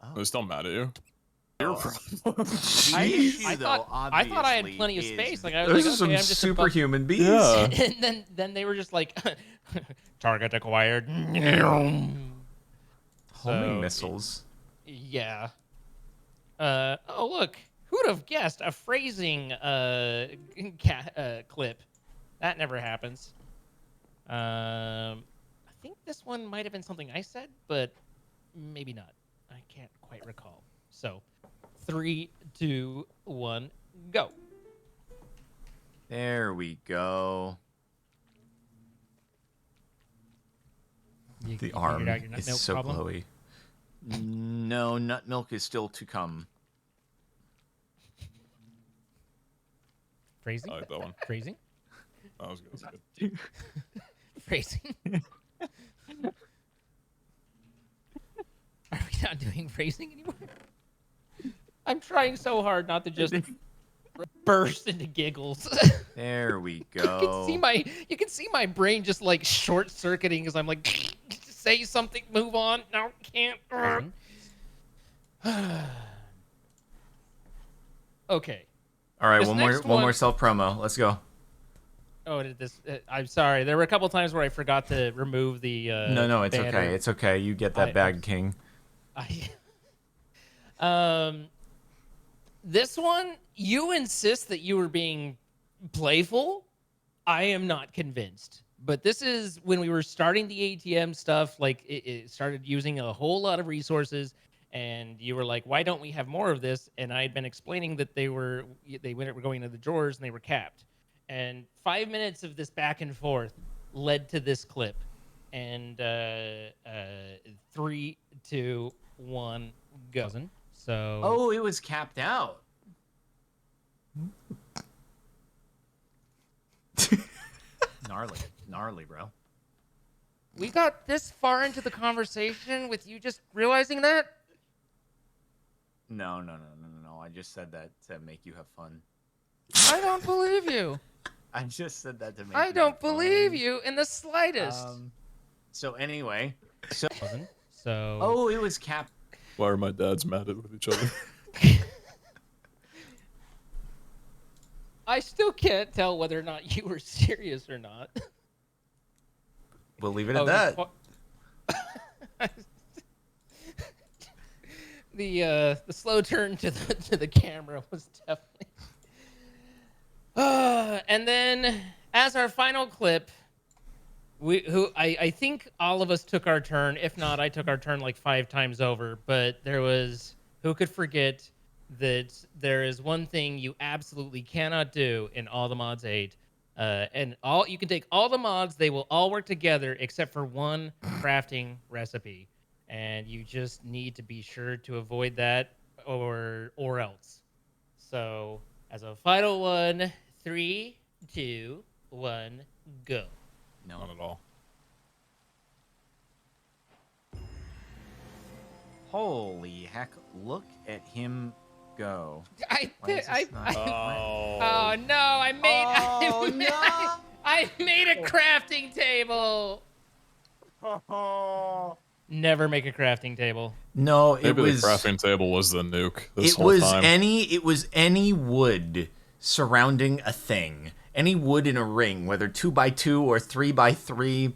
I'm still mad at you. The issue, I though, thought I had obviously, plenty of is space. Like th- I was those like, are some okay, I'm just superhuman bees. Yeah. and then they were just like, target acquired. Homing So, missiles. Yeah. Oh look, who'd have guessed a phrasing clip? That never happens. I think this one might have been something I said, but maybe not. I can't quite recall. So, 3, 2, 1, go. There we go. You The figured arm out your nut is milk so problem? glowy. No, nut milk is still to come. Phrasing? I like that one. Phrasing? That was good. That was good. Phrasing? Are we not doing phrasing anymore? I'm trying so hard not to just burst into giggles. There we You go. can see my brain just like short circuiting as I'm like, say something, move on. No, can't. Okay. All right, This one next more one- self promo. Let's go. Oh, I'm sorry. There were a couple times where I forgot to remove the. No, it's banner. okay. It's okay. You get that I- bag, King. This one, you insist that you were being playful. I am not convinced. But this is when we were starting the ATM stuff, like it started using a whole lot of resources, and you were like, why don't we have more of this? And I had been explaining that they were going into the drawers and they were capped. And 5 minutes of this back and forth led to this clip. And 3, 2, 1, go. So Oh, it was capped out. Gnarly, bro. We got this far into the conversation with you just realizing that? No. I just said that to make you have fun. I don't believe you. I just said that to make. I you don't have fun. believe you in the slightest. So anyway, So oh, it was capped. Why are my dads mad at with each other? I still can't tell whether or not you were serious or not. We'll leave it Oh, at that. The slow turn to the camera was definitely. And then as our final clip, I think all of us took our turn. If not, I took our turn like 5 times over. But there was, who could forget that there is one thing you absolutely cannot do in All the Mods 8. And you can take all the mods, they will all work together except for one crafting recipe. And you just need to be sure to avoid that or else. So as a final one, 3, 2, 1, go. Not at all. Holy heck! Look at him go. I Why is this not- oh no! I made I made a crafting table. Never make a crafting table. No, it Maybe was. the crafting table was the nuke this It whole was time. it was any wood surrounding a thing. Any wood in a ring, whether 2x2 or 3x3,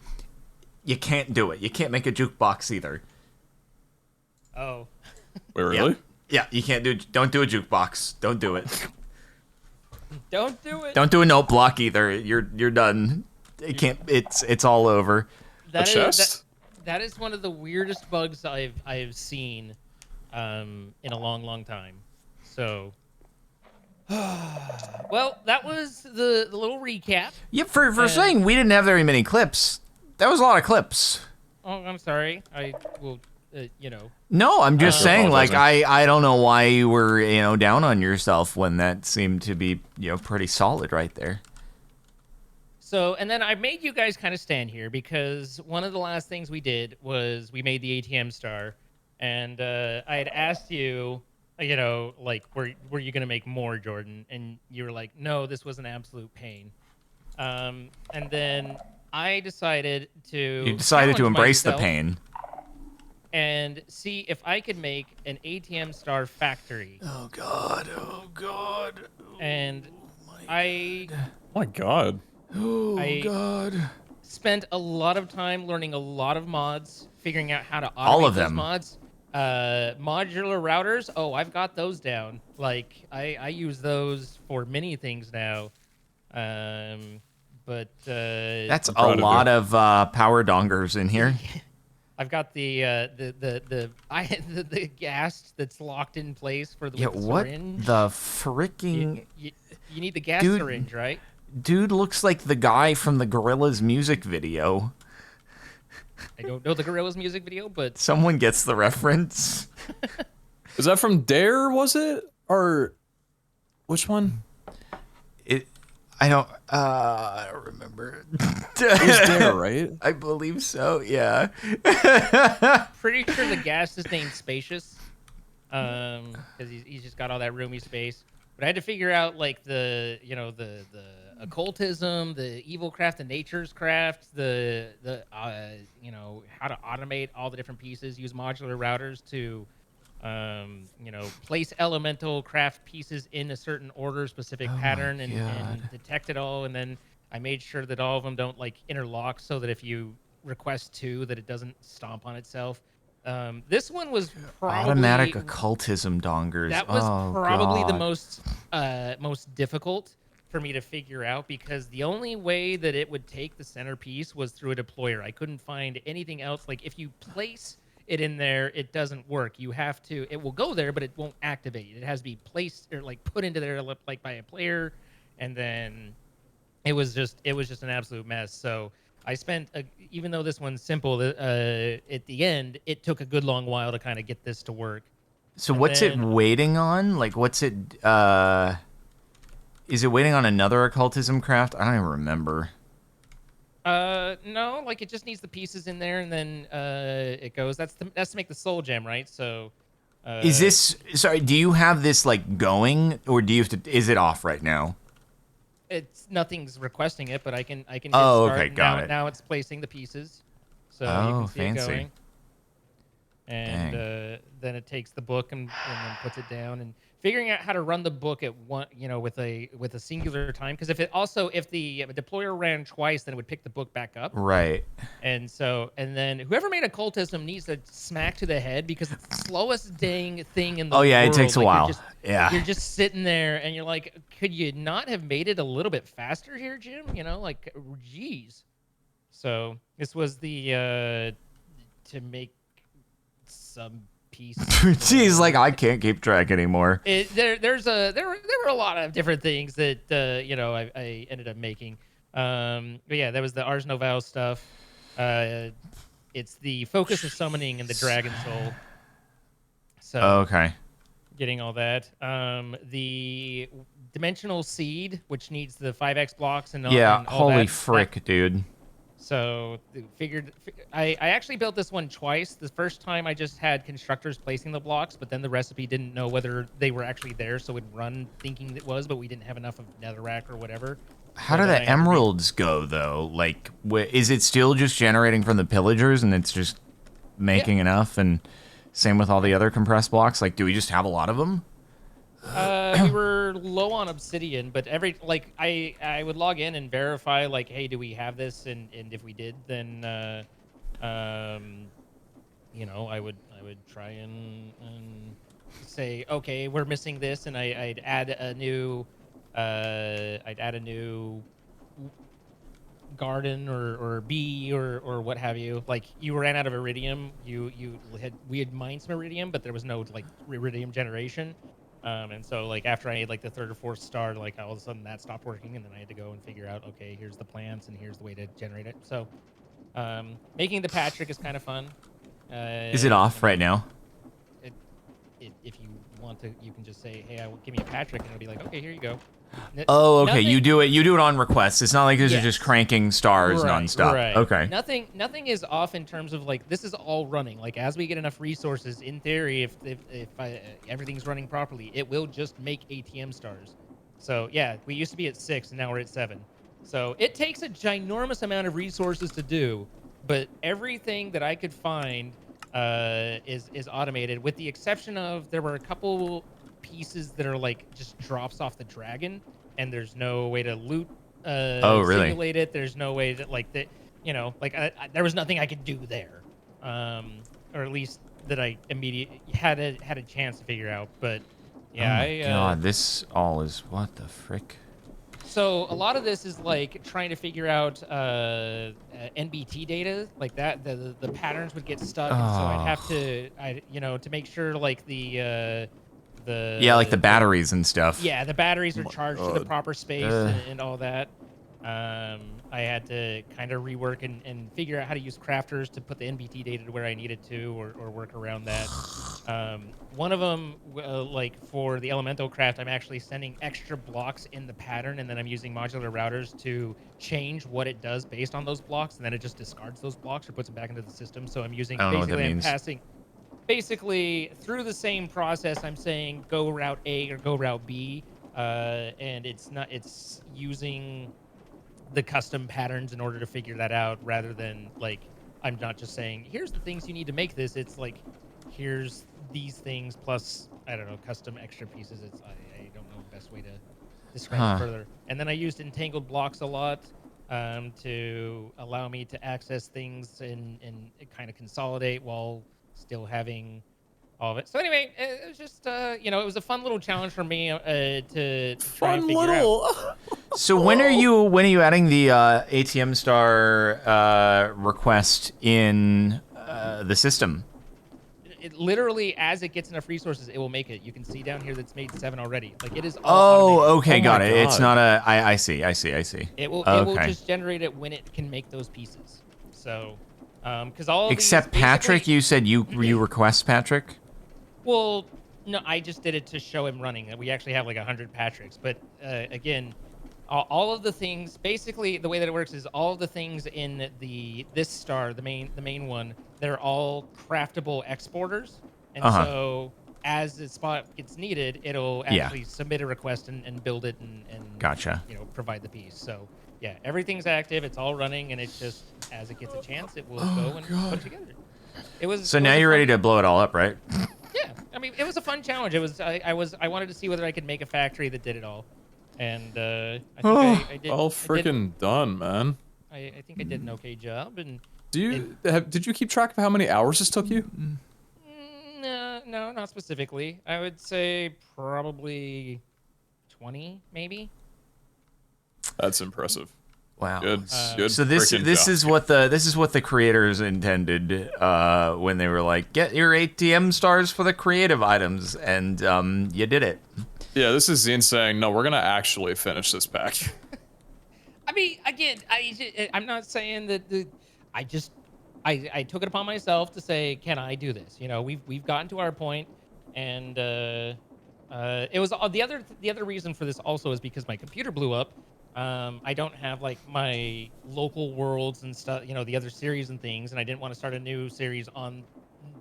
you can't do it. You can't make a jukebox either. Oh. Wait, really? Yeah, you can't do. Don't do a jukebox. Don't do it. Don't do it. Don't do a note block either. You're done. It can't. It's all over. That A is- chest? that is one of the weirdest bugs I've seen in a long time. So well, that was the little recap. Yeah, for saying we didn't have very many clips. That was a lot of clips. Oh, I'm sorry. I will No, I'm just saying, like, apologizing. I don't know why you were, down on yourself when that seemed to be, pretty solid right there. So, and then I made you guys kind of stand here because one of the last things we did was we made the ATM star, and I had asked you, like, were you gonna make more, Jordan? And you were like, no, this was an absolute pain. And then I decided to You decided to challenge embrace the myself pain. and see if I could make an ATM star factory. Oh God! Oh God! And I Oh my God. Oh I- God! spent a lot of time learning a lot of mods, figuring out how to automate All of those them. mods. Modular routers, oh, I've got those down. Like I use those for many things now. But That's I'm a proud of lot you. of power dongers in here. I've got the the gas that's locked in place for the, Yeah, with the what syringe. the freaking You need the gas Dude. syringe, right? dude looks like the guy from the Gorillaz music video. I don't know the Gorillaz music video, but Someone gets the reference. Is that from Dare, was it? Or which one? I don't remember. It was Dare, right? I believe so. Yeah. pretty sure the gas is named Spacious, because he's just got all that roomy space. But I had to figure out like the occultism, the evil craft, the nature's craft, the how to automate all the different pieces, use modular routers to place elemental craft pieces in a certain order, specific pattern, and detect it all. And then I made sure that all of them don't like interlock, so that if you request two, that it doesn't stomp on itself. This one was probably Automatic occultism dongers. that was Oh, probably the God. most difficult for me to figure out, because the only way that it would take the centerpiece was through a deployer. I couldn't find anything else. Like if you place it in there, it doesn't work. You have to. It will go there, but it won't activate. It has to be placed or like put into there like by a player, and then it was just an absolute mess. So I spent even though this one's simple, at the end it took a good long while to kind of get this to work. So and what's it then- waiting on? Like, what's it? Is it waiting on another occultism craft? I don't even remember. No, like it just needs the pieces in there, and then it goes. That's to make the soul gem, right? So. Is this sorry? Do you have this like going, or do you have to? Is it off right now? It's nothing's requesting it, but I can hit Oh, start. okay, and got now, it. Now it's placing the pieces, so you Oh, can see fancy. it going. And then it takes the book and then puts it down, and figuring out how to run the book at one, with a singular time. Because if the deployer ran twice, then it would pick the book back up. Right. And then whoever made occultism needs to smack to the head, because it's the slowest dang thing in the Oh world. yeah, it takes a Like, while. You're just, Yeah. you're just sitting there and you're like, could you not have made it a little bit faster here, Jim? Geez. So this was the to make some piece. Jeez, like I can't keep track anymore. There were a lot of different things that I ended up making. But yeah, that was the Ars Noval stuff. It's the focus of summoning and the Dragon Soul. So Okay. getting all that. The Dimensional Seed, which needs the 5x blocks and all, Yeah. and all Holy that. frick, dude. So I actually built this one twice. The first time I just had constructors placing the blocks, but then the recipe didn't know whether they were actually there, so it'd run thinking it was, but we didn't have enough of netherrack or whatever. How So do then the I had to emeralds go though? Like, is it still just generating from the pillagers and it's just making enough? And same with all the other compressed blocks. Like, do we just have a lot of them? We were low on obsidian, but I would log in and verify like, hey, do we have this? And if we did, then I would try and say, okay, we're missing this, and I'd add a new garden or bee or what have you. Like you ran out of iridium, we had mined some iridium, but there was no like iridium generation. And so like after I ate like the third or fourth star, like all of a sudden that stopped working, and then I had to go and figure out, okay, here's the plants and here's the way to generate it. So making the Patrick is kind of fun. Is it off right now? If you want to, you can just say, hey, give me a Patrick, and it'll be like, okay, here you go. Oh, okay. Nothing- You do it on request. It's not like these are Yes. just cranking stars nonstop. Right. Okay. Nothing is off in terms of like this is all running. Like as we get enough resources, in theory, if everything's running properly, it will just make ATM stars. So yeah, we used to be at 6 and now we're at 7. So it takes a ginormous amount of resources to do, but everything that I could find is automated, with the exception of there were a couple pieces that are like just drops off the dragon, and there's no way to loot Oh, really? simulate it. There's no way that like that, like there was nothing I could do there, or at least that I immediately had a chance to figure out. But yeah, Oh my God, this all is what the frick? so a lot of this is like trying to figure out NBT data, like that. The patterns would get stuck, and so I'd have to, to make sure like the Yeah, like the batteries and stuff. Yeah, the batteries are charged to the proper space and all that. I had to kind of rework and figure out how to use crafters to put the NBT data to where I needed to, or work around that. One of them, like for the elemental craft, I'm actually sending extra blocks in the pattern, and then I'm using modular routers to change what it does based on those blocks, and then it just discards those blocks or puts them back into the system. So I'm using, I don't know what that basically I'm means. passing, basically through the same process. I'm saying go route A or go route B, and it's using the custom patterns in order to figure that out, rather than like I'm not just saying here's the things you need to make this. It's like here's these things plus I don't know, custom extra pieces. I don't know the best way to describe it further. And then I used entangled blocks a lot to allow me to access things and kind of consolidate while still having all of it. So anyway, it was just it was a fun little challenge for me to try and figure out. So when are you adding the ATM star request in the system? It literally, as it gets enough resources, it will make it. You can see down here that's made 7 already. Like it is all Oh, automated. okay, Oh got my it. It's God. not a. I see. It will Okay. just generate it when it can make those pieces. So, because all of Except these Patrick, basically- you said you request Patrick. Well, no, I just did it to show him running. We actually have like 100 Patricks, but again, all of the things, basically the way that it works is all of the things in this star, the main one, they're all craftable exporters, and so as the spot gets needed, it'll actually submit a request and build it and Gotcha. provide the piece. So yeah, everything's active, it's all running, and it's just as it gets a chance, it will go and put it together. It was So now you're ready to blow it all up, right? Yeah, I mean, it was a fun challenge. It was I wanted to see whether I could make a factory that did it all, and I think I did. All I did- freaking done, man. I think I did an okay job, and Did you keep track of how many hours this took you? no, not specifically. I would say probably 20, maybe. That's impressive. Wow. Good. Good. So this frickin' this job. is what the creators intended when they were like, get your ATM stars for the creative items, and you did it. Yeah, this is Zine saying, no, we're gonna actually finish this pack. I mean, again, I'm not saying that I took it upon myself to say, can I do this? We've gotten to our point, and it was the other reason for this also is because my computer blew up. I don't have like my local worlds and stuff, the other series and things, and I didn't want to start a new series on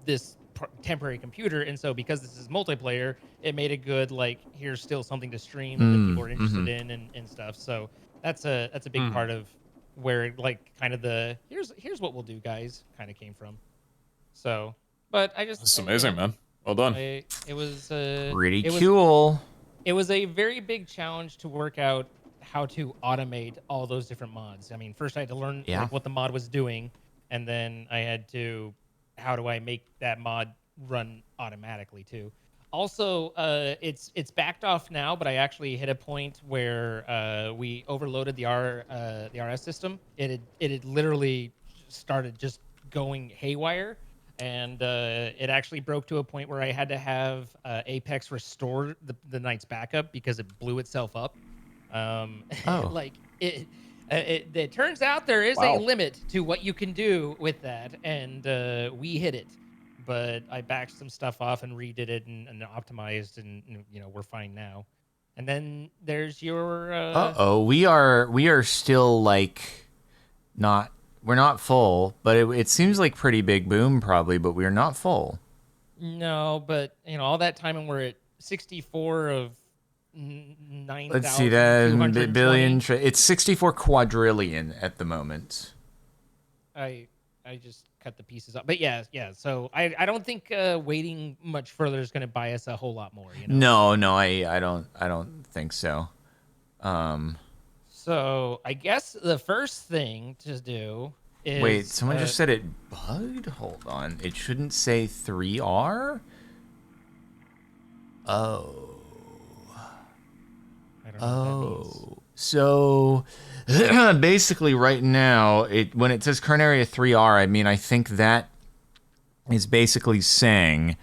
this temporary computer. And so because this is multiplayer, it made it good. Like here's still something to stream that people are interested in and stuff. So that's a big part of where like kind of the here's what we'll do, guys, kind of came from. So, but I just This is amazing, man. Well done. it was Pretty it was- cool. It was a very big challenge to work out how to automate all those different mods. I mean, first I had to learn like, what the mod was doing, and then I had to, how do I make that mod run automatically too? Also, it's backed off now, but I actually hit a point where we overloaded the RS system. It had literally started just going haywire, and it actually broke to a point where I had to have Apex restore the night's backup because it blew itself up. Like it turns out there is a limit to what you can do with that, and we hit it. But I backed some stuff off and redid it and optimized, and we're fine now. And then there's your. We are still like not. We're not full, but it seems like pretty big boom probably, but we're not full. No, but all that time and we're at 64 of 9,220. Let's see that billion. It's 64 quadrillion at the moment. I just cut the pieces up, but yeah. So I don't think waiting much further is going to buy us a whole lot more. No, I don't think so. So I guess the first thing to do is wait. Someone just said it bugged. Hold on. It shouldn't say 3R. Oh. I don't know what that means. So basically right now, when it says current area 3R, I mean, I think that is basically saying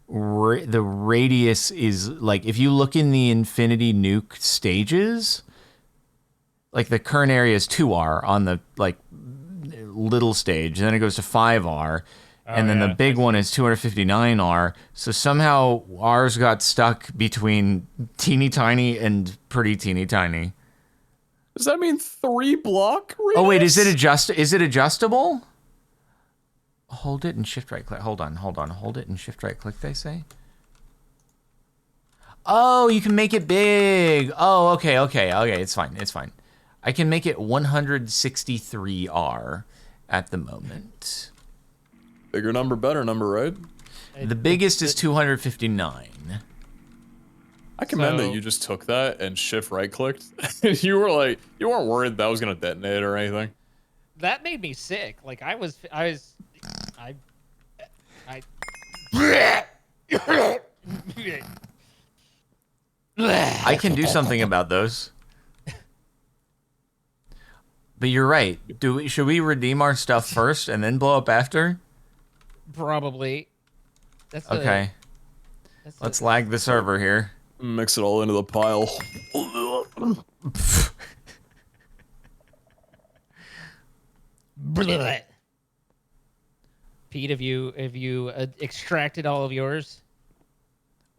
the radius is like, if you look in the Infinity Nuke stages, like the current area is 2R on the like little stage, and then it goes to 5R. And then the big one is 259R. So somehow ours got stuck between teeny tiny and pretty teeny tiny. Does that mean 3 block radius? Oh wait, is it adjustable? Hold it and shift right click. Hold on. Hold it and shift right click, they say. Oh, you can make it big. Oh, okay. It's fine. I can make it 163R at the moment. Bigger number, better number, right? The biggest is 259. I commend that you just took that and shift right clicked. You weren't worried that was gonna detonate or anything. That made me sick. Like I I can do something about those. But you're right. Should we redeem our stuff first and then blow up after? Probably. Okay. Let's lag the server here. Mix it all into the pile. Pete, have you extracted all of yours?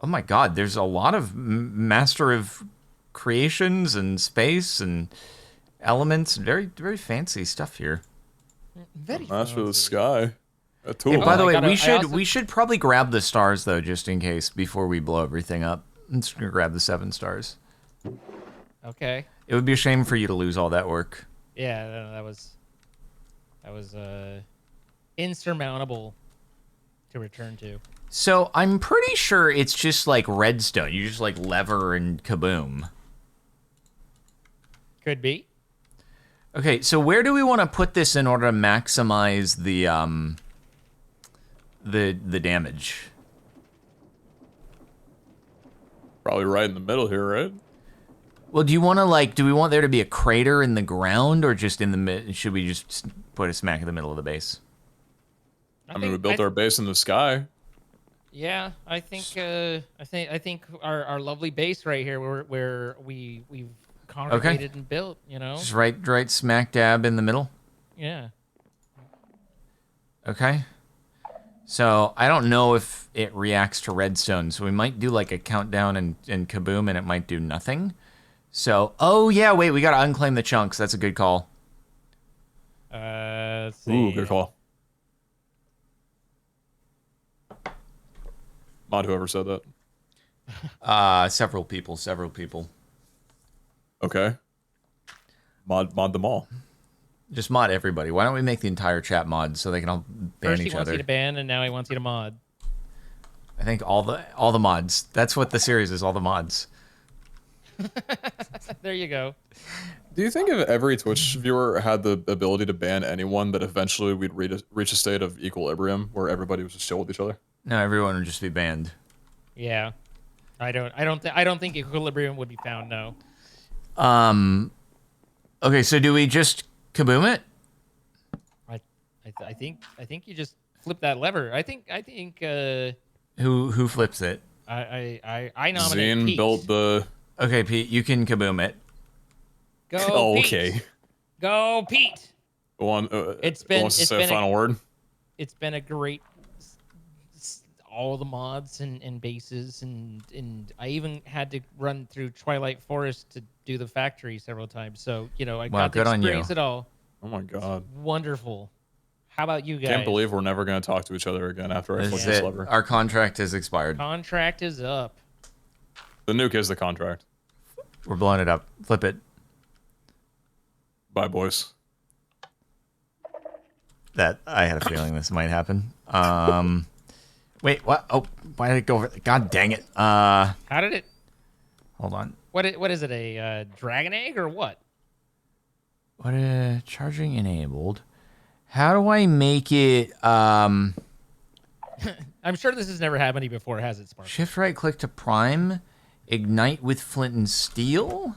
Oh my God! There's a lot of master of creations and space and elements. Very very fancy stuff here. Very Master of the fancy. sky. A tool. Hey, by the way, I we should probably grab the stars though, just in case before we blow everything up. Let's grab the 7 stars. Okay. It would be a shame for you to lose all that work. Yeah, that was insurmountable to return to. So I'm pretty sure it's just like redstone. You just like lever and kaboom. Could be. Okay, so where do we want to put this in order to maximize the damage? Probably right in the middle here, right? Well, do we want there to be a crater in the ground or just in the mid? Should we just put a smack in the middle of the base? I mean, we built our base in the sky. Yeah, I think our lovely base right here, where we've congregated and built, Just right smack dab in the middle. Yeah. Okay. So I don't know if it reacts to redstone, so we might do like a countdown and kaboom, and it might do nothing. So, oh yeah, wait, we gotta unclaim the chunks. That's a good call. Let's see. Ooh, good call. Mod whoever said that. Several people. Okay. Mod them all. Just mod everybody. Why don't we make the entire chat mod so they can all ban First each he wants other? you to ban, and now he wants you to mod. I think all the mods. That's what the series is. All the mods. There you go. Do you think if every Twitch viewer had the ability to ban anyone, that eventually we'd reach a state of equilibrium where everybody was just chill with each other? No, everyone would just be banned. Yeah. I don't think equilibrium would be found. No. Okay, so do we just kaboom it? I think you just flip that lever. I think Who flips it? I nominate Zane Pete. built the. Okay, Pete, you can kaboom it. Go Oh, Pete. okay. Go Pete. Who It's been- wants to it's say been a final word? It's been a great all the mods and bases, and I even had to run through Twilight Forest to do the factory several times. So I Wow, got to good on you. experience it all. Oh my god. Wonderful. How about you guys? Can't believe we're never gonna talk to each other again after I This flick is this it. lever. Our contract has expired. Contract is up. The nuke is the contract. We're blowing it up. Flip it. Bye, boys. That I had a feeling this might happen. Wait, what? Oh, why did it go over? God dang it. How did it? Hold on. What is it? A dragon egg or what? What? Charging enabled. How do I make it? I'm sure this has never happened to you before, has it, Spark? Shift right click to prime. Ignite with flint and steel.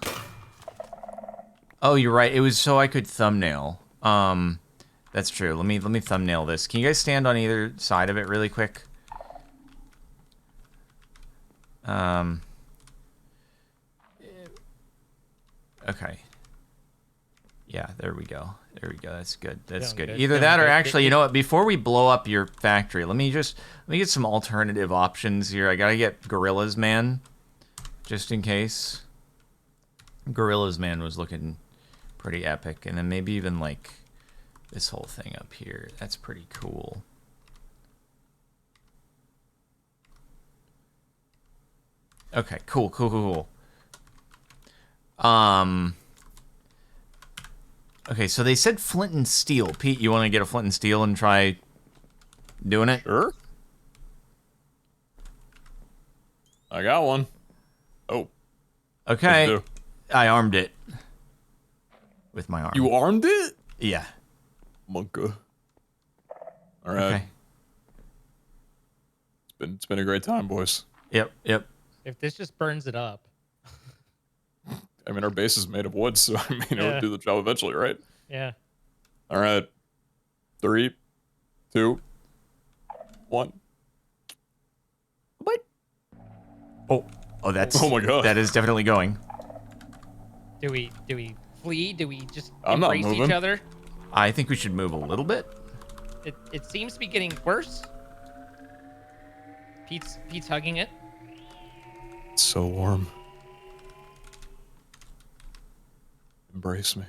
Oh, you're right. It was so I could thumbnail. That's true. Let me thumbnail this. Can you guys stand on either side of it really quick? Okay. Yeah, there we go. There we go. That's good. That's Feeling good. good, Either feeling that or good. actually, you know what? Before we blow up your factory, let me get some alternative options here. I gotta get Gorillas Man, just in case. Gorillas Man was looking pretty epic, and then maybe even like this whole thing up here. That's pretty cool. Okay, cool. Okay, so they said flint and steel. Pete, you want to get a flint and steel and try doing it? Sure. I got one. Oh. Okay. Let's I armed it with my arm. You armed it? Yeah. Monka. All right. Okay. It's been a great time, boys. Yep. If this just burns it up. I mean, our base is made of wood, so I mean, it Yeah. would do the job eventually, right? Yeah. All right. 3, 2, 1. Oh, that's. Oh my God. That is definitely going. Do we flee? Do we just I'm not embrace moving. each other? I think we should move a little bit. It seems to be getting worse. Pete's hugging it. It's so warm. Embrace me.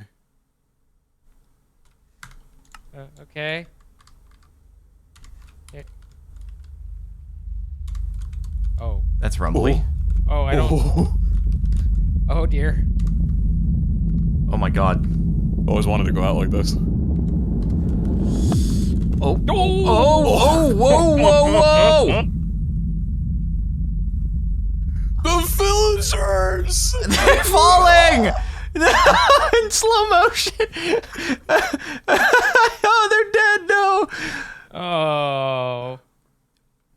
Okay. It- Oh. That's rumbly. Oh, I don't. Oh dear. Oh my god. Always wanted to go out like this. Oh. Whoa. The villagers! They're falling! In slow motion. Oh, they're dead. No. Oh.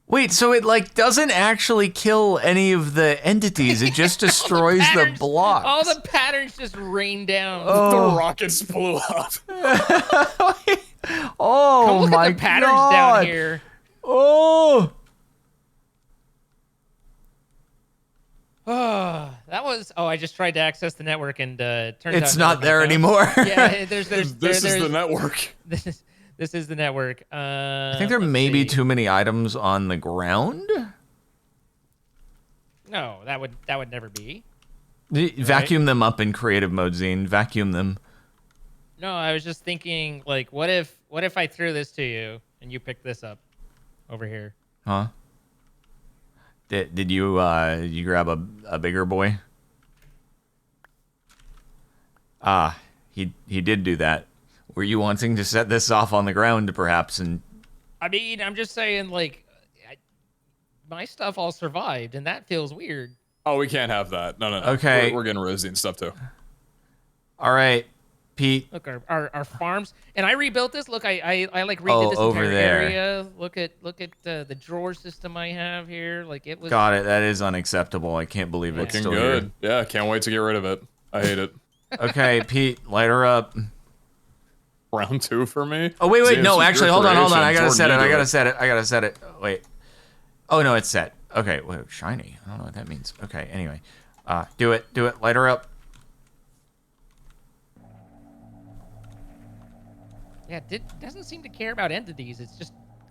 Wait, so it like doesn't actually kill any of the entities. It just destroys the Patterns- blocks. All the patterns just rain down. Oh. The rockets blew up. Oh Come look my at the patterns god. down here. Oh. Oh, that was. Oh, I just tried to access the network and turns out It's it not wasn't there found. anymore. Yeah, there's This is the network. this is the network. I think there may be too many items on the ground. No, that would never be. Vacuum them up in creative mode, Zine. Vacuum them. No, I was just thinking, like, what if I threw this to you and you picked this up over here? Huh? Did you grab a bigger boy? Ah, he did do that. Were you wanting to set this off on the ground, perhaps? And I mean, I'm just saying, like, my stuff all survived, and that feels weird. Oh, we can't have that. No. Okay. We're getting Rosie and stuff too. all right, Pete. Look, our farms, and I rebuilt this. Look, I like redid this over entire there. area. Look at the drawer system I have here. Like it was. Got it. That is unacceptable. I can't believe it's Looking still good. Yeah, can't wait to get rid of it. I hate it. here. Okay, Pete, light her up. Round 2 for me. Oh wait, James, no, it's actually, your hold on. I creation. gotta Jordan, set it. you I do gotta set it. Wait. Oh no, it's set. Okay, wait, shiny. I don't know what that means. Okay, anyway, do it. Light her up. Yeah, doesn't seem to care about entities. It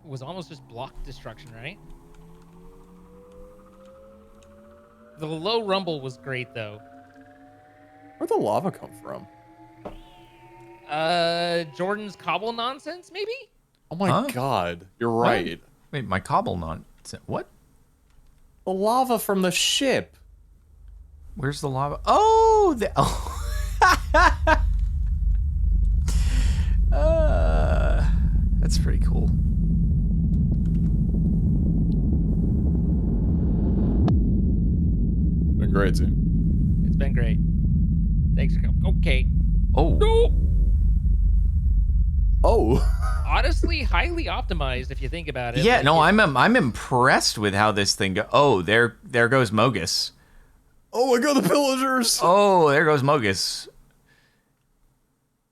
was almost just block destruction, right? The low rumble was great though. Where'd the lava come from? Jordan's cobble nonsense, maybe? Oh my Huh? god, you're What? right. Wait, my cobble not. What? The lava from the ship. Where's the lava? Oh, that's pretty cool. Been great, team. It's been great. Thanks for coming. Okay. Oh, Oh. Honestly, highly optimized if you think about it. yeah. Like, No, I'm impressed with how this thing go. Oh, there goes Mogus. Oh my god, the pillagers. Oh, there goes Mogus.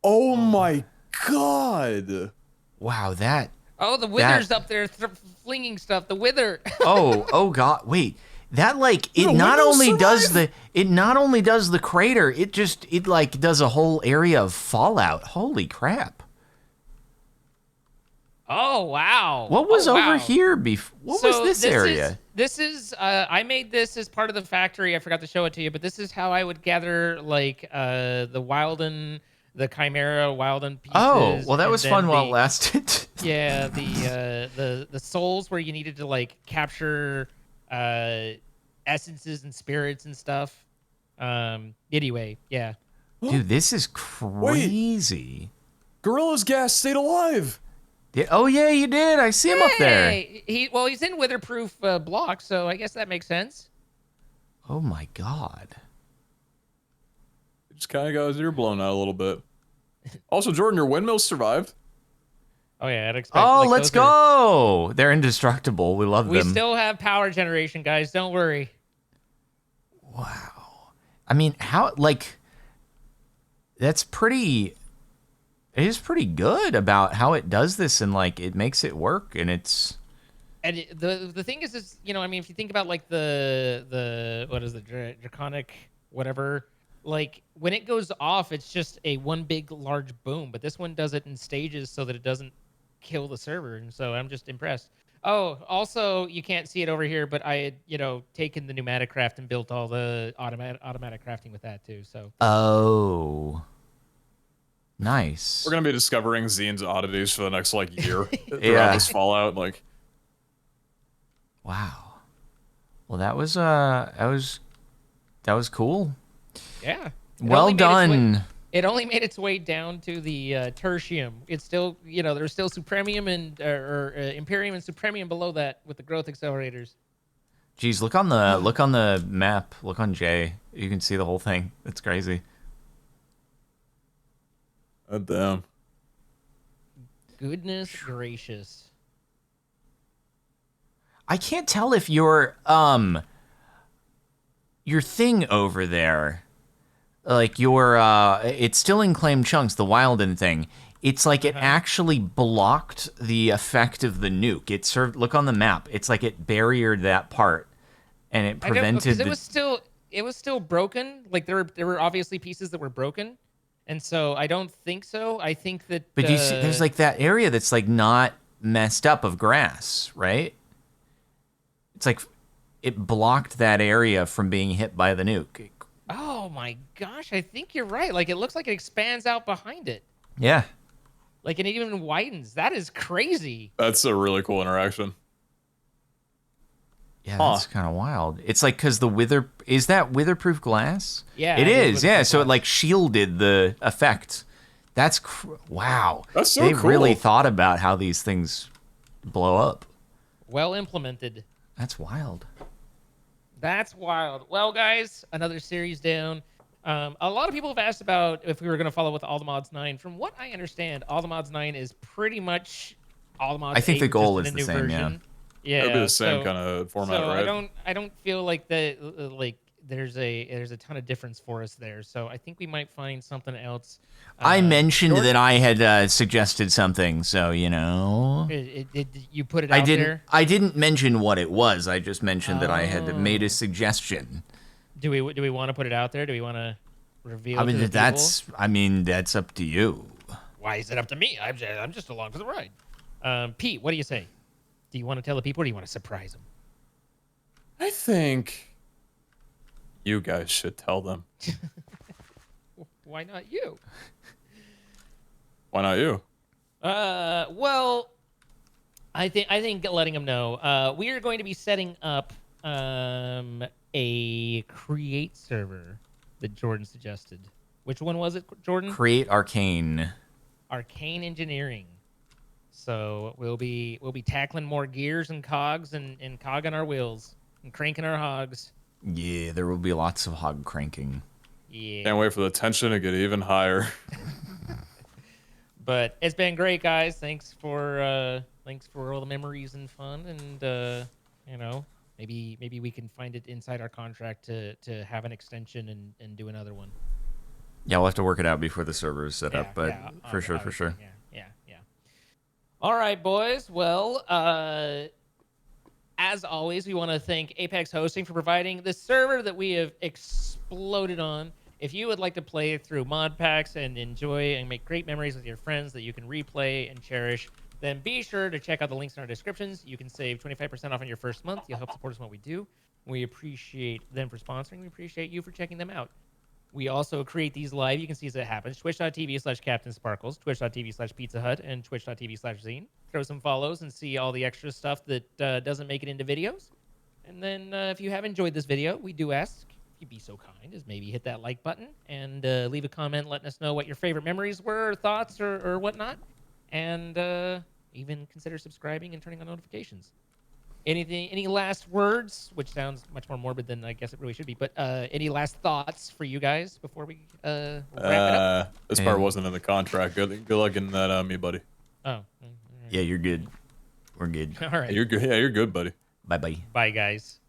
Oh my god. Wow, that. Oh, the wither's up there flinging stuff. The wither. Oh God. Wait. That like it The not windows only does survive? the crater, it like does a whole area of fallout. Holy crap. Oh wow. What was Oh, over wow. here before? What was this area? This is I made this as part of the factory. I forgot to show it to you, but this is how I would gather like the Wilden, the Chimera Wilden pieces. Oh, well that and was then fun while it the- lasted. Yeah, the souls where you needed to like capture essences and spirits and stuff. Anyway, yeah. Dude, this is crazy. Gorilla's gas stayed alive. Yeah, oh yeah, you did. I see him up there. Hey, he's in weatherproof blocks, so I guess that makes sense. Oh my God. Just kind of got his ear blown out a little bit. Also, Jordan, your windmills survived. Oh yeah, I'd expect. Oh, like, let's those are- go. They're indestructible. We love We them. still have power generation, guys. Don't worry. Wow. I mean, how like that's pretty it is pretty good about how it does this and like it makes it work and it's And the thing is, you know, I mean, if you think about like the what is the draconic whatever, like when it goes off, it's just a one big large boom. But this one does it in stages so that it doesn't kill the server, and so I'm just impressed. Oh, also you can't see it over here, but I had, you know, taken the pneumatic craft and built all the automatic crafting with that too. So oh. Nice. We're gonna be discovering Zine's oddities for the next like year throughout Yeah. this Fallout. Like, Wow. Well, that was cool. yeah. Well done. It only made its way down to the tertium. It's still, you know, there's still supremium and imperium and supremium below that with the growth accelerators. Geez, look on the map. Look on J. You can see the whole thing. It's crazy. damn. Goodness gracious. I can't tell if your thing over there, like your it's still in claimed chunks, the Wilden thing. It's like it actually blocked the effect of the nuke. It served. Look on the map. It's like it barriered that part, and it I don't know, prevented. 'cause it was still broken. Like there were obviously pieces that were broken, and so I don't think so. I think that. But you see, there's like that area that's like not messed up of grass, right? It's like it blocked that area from being hit by the nuke. Oh my gosh! I think you're right. Like it looks like it expands out behind it. Yeah. Like it even widens. That is crazy. That's a really cool interaction. Yeah, that's kind of wild. It's like because is that witherproof glass? Yeah, it it is is. Yeah, witherproof so it glass. like shielded the effect. That's wow. That's so They cool. really thought about how these things blow up. Well implemented. That's wild. That's wild. Well, guys, another series down. A lot of people have asked about if we were going to follow with All the Mods 9. From what I understand, All the Mods 9 is pretty much All the Mods. I think 8, the goal just in is a the new same, yeah. version. Yeah, It'll be the same so- kind of format, so right? I don't feel like the like there's a ton of difference for us there. So I think we might find something else. I mentioned Jordan- that I had suggested something, so you know. Did you put it I out didn't. there? I didn't mention what it was. I just mentioned that I had made Oh. a suggestion. Do we want to put it out there? Do we want to reveal? I mean, to the that's. I mean, that's up to you. people? Why is it up to me? I'm just along for the ride. Pete, what do you say? Do you want to tell the people, or do you want to surprise them? I think You guys should tell them. Why not you? Why not you? Well, I think letting them know. We are going to be setting up a create server that Jordan suggested. Which one was it, Jordan? Create Arcane. Arcane Engineering. So we'll be tackling more gears and cogs and cogging our wheels and cranking our hogs. Yeah, there will be lots of hog cranking. Yeah. Can't wait for the tension to get even higher. But it's been great, guys. Thanks for all the memories and fun, and you know, maybe we can find it inside our contract to have an extension and do another one. Yeah, we'll have to work it out before the server is set up, but yeah, for sure. Yeah. All right, boys. Well, as always, we want to thank Apex Hosting for providing the server that we have exploded on. If you would like to play through mod packs and enjoy and make great memories with your friends that you can replay and cherish, then be sure to check out the links in our descriptions. You can save 25% off on your first month. You'll help support us in what we do. We appreciate them for sponsoring. We appreciate you for checking them out. We also create these live. You can see as it happens. Twitch.tv/CaptainSparkles, Twitch.tv/Pizza Hut, and Twitch.tv/Zine. Throw some follows and see all the extra stuff that doesn't make it into videos. And then if you have enjoyed this video, we do ask if you be so kind as maybe hit that like button and leave a comment letting us know what your favorite memories were, or thoughts, or whatnot. And even consider subscribing and turning on notifications. Any last words, which sounds much more morbid than I guess it really should be, but any last thoughts for you guys before we wrap it up? This part wasn't in the contract. Good luck getting that on me, buddy. Oh. All right. Yeah, you're good. We're good. All right. You're good. Yeah, you're good, buddy. Bye-bye. Bye, guys.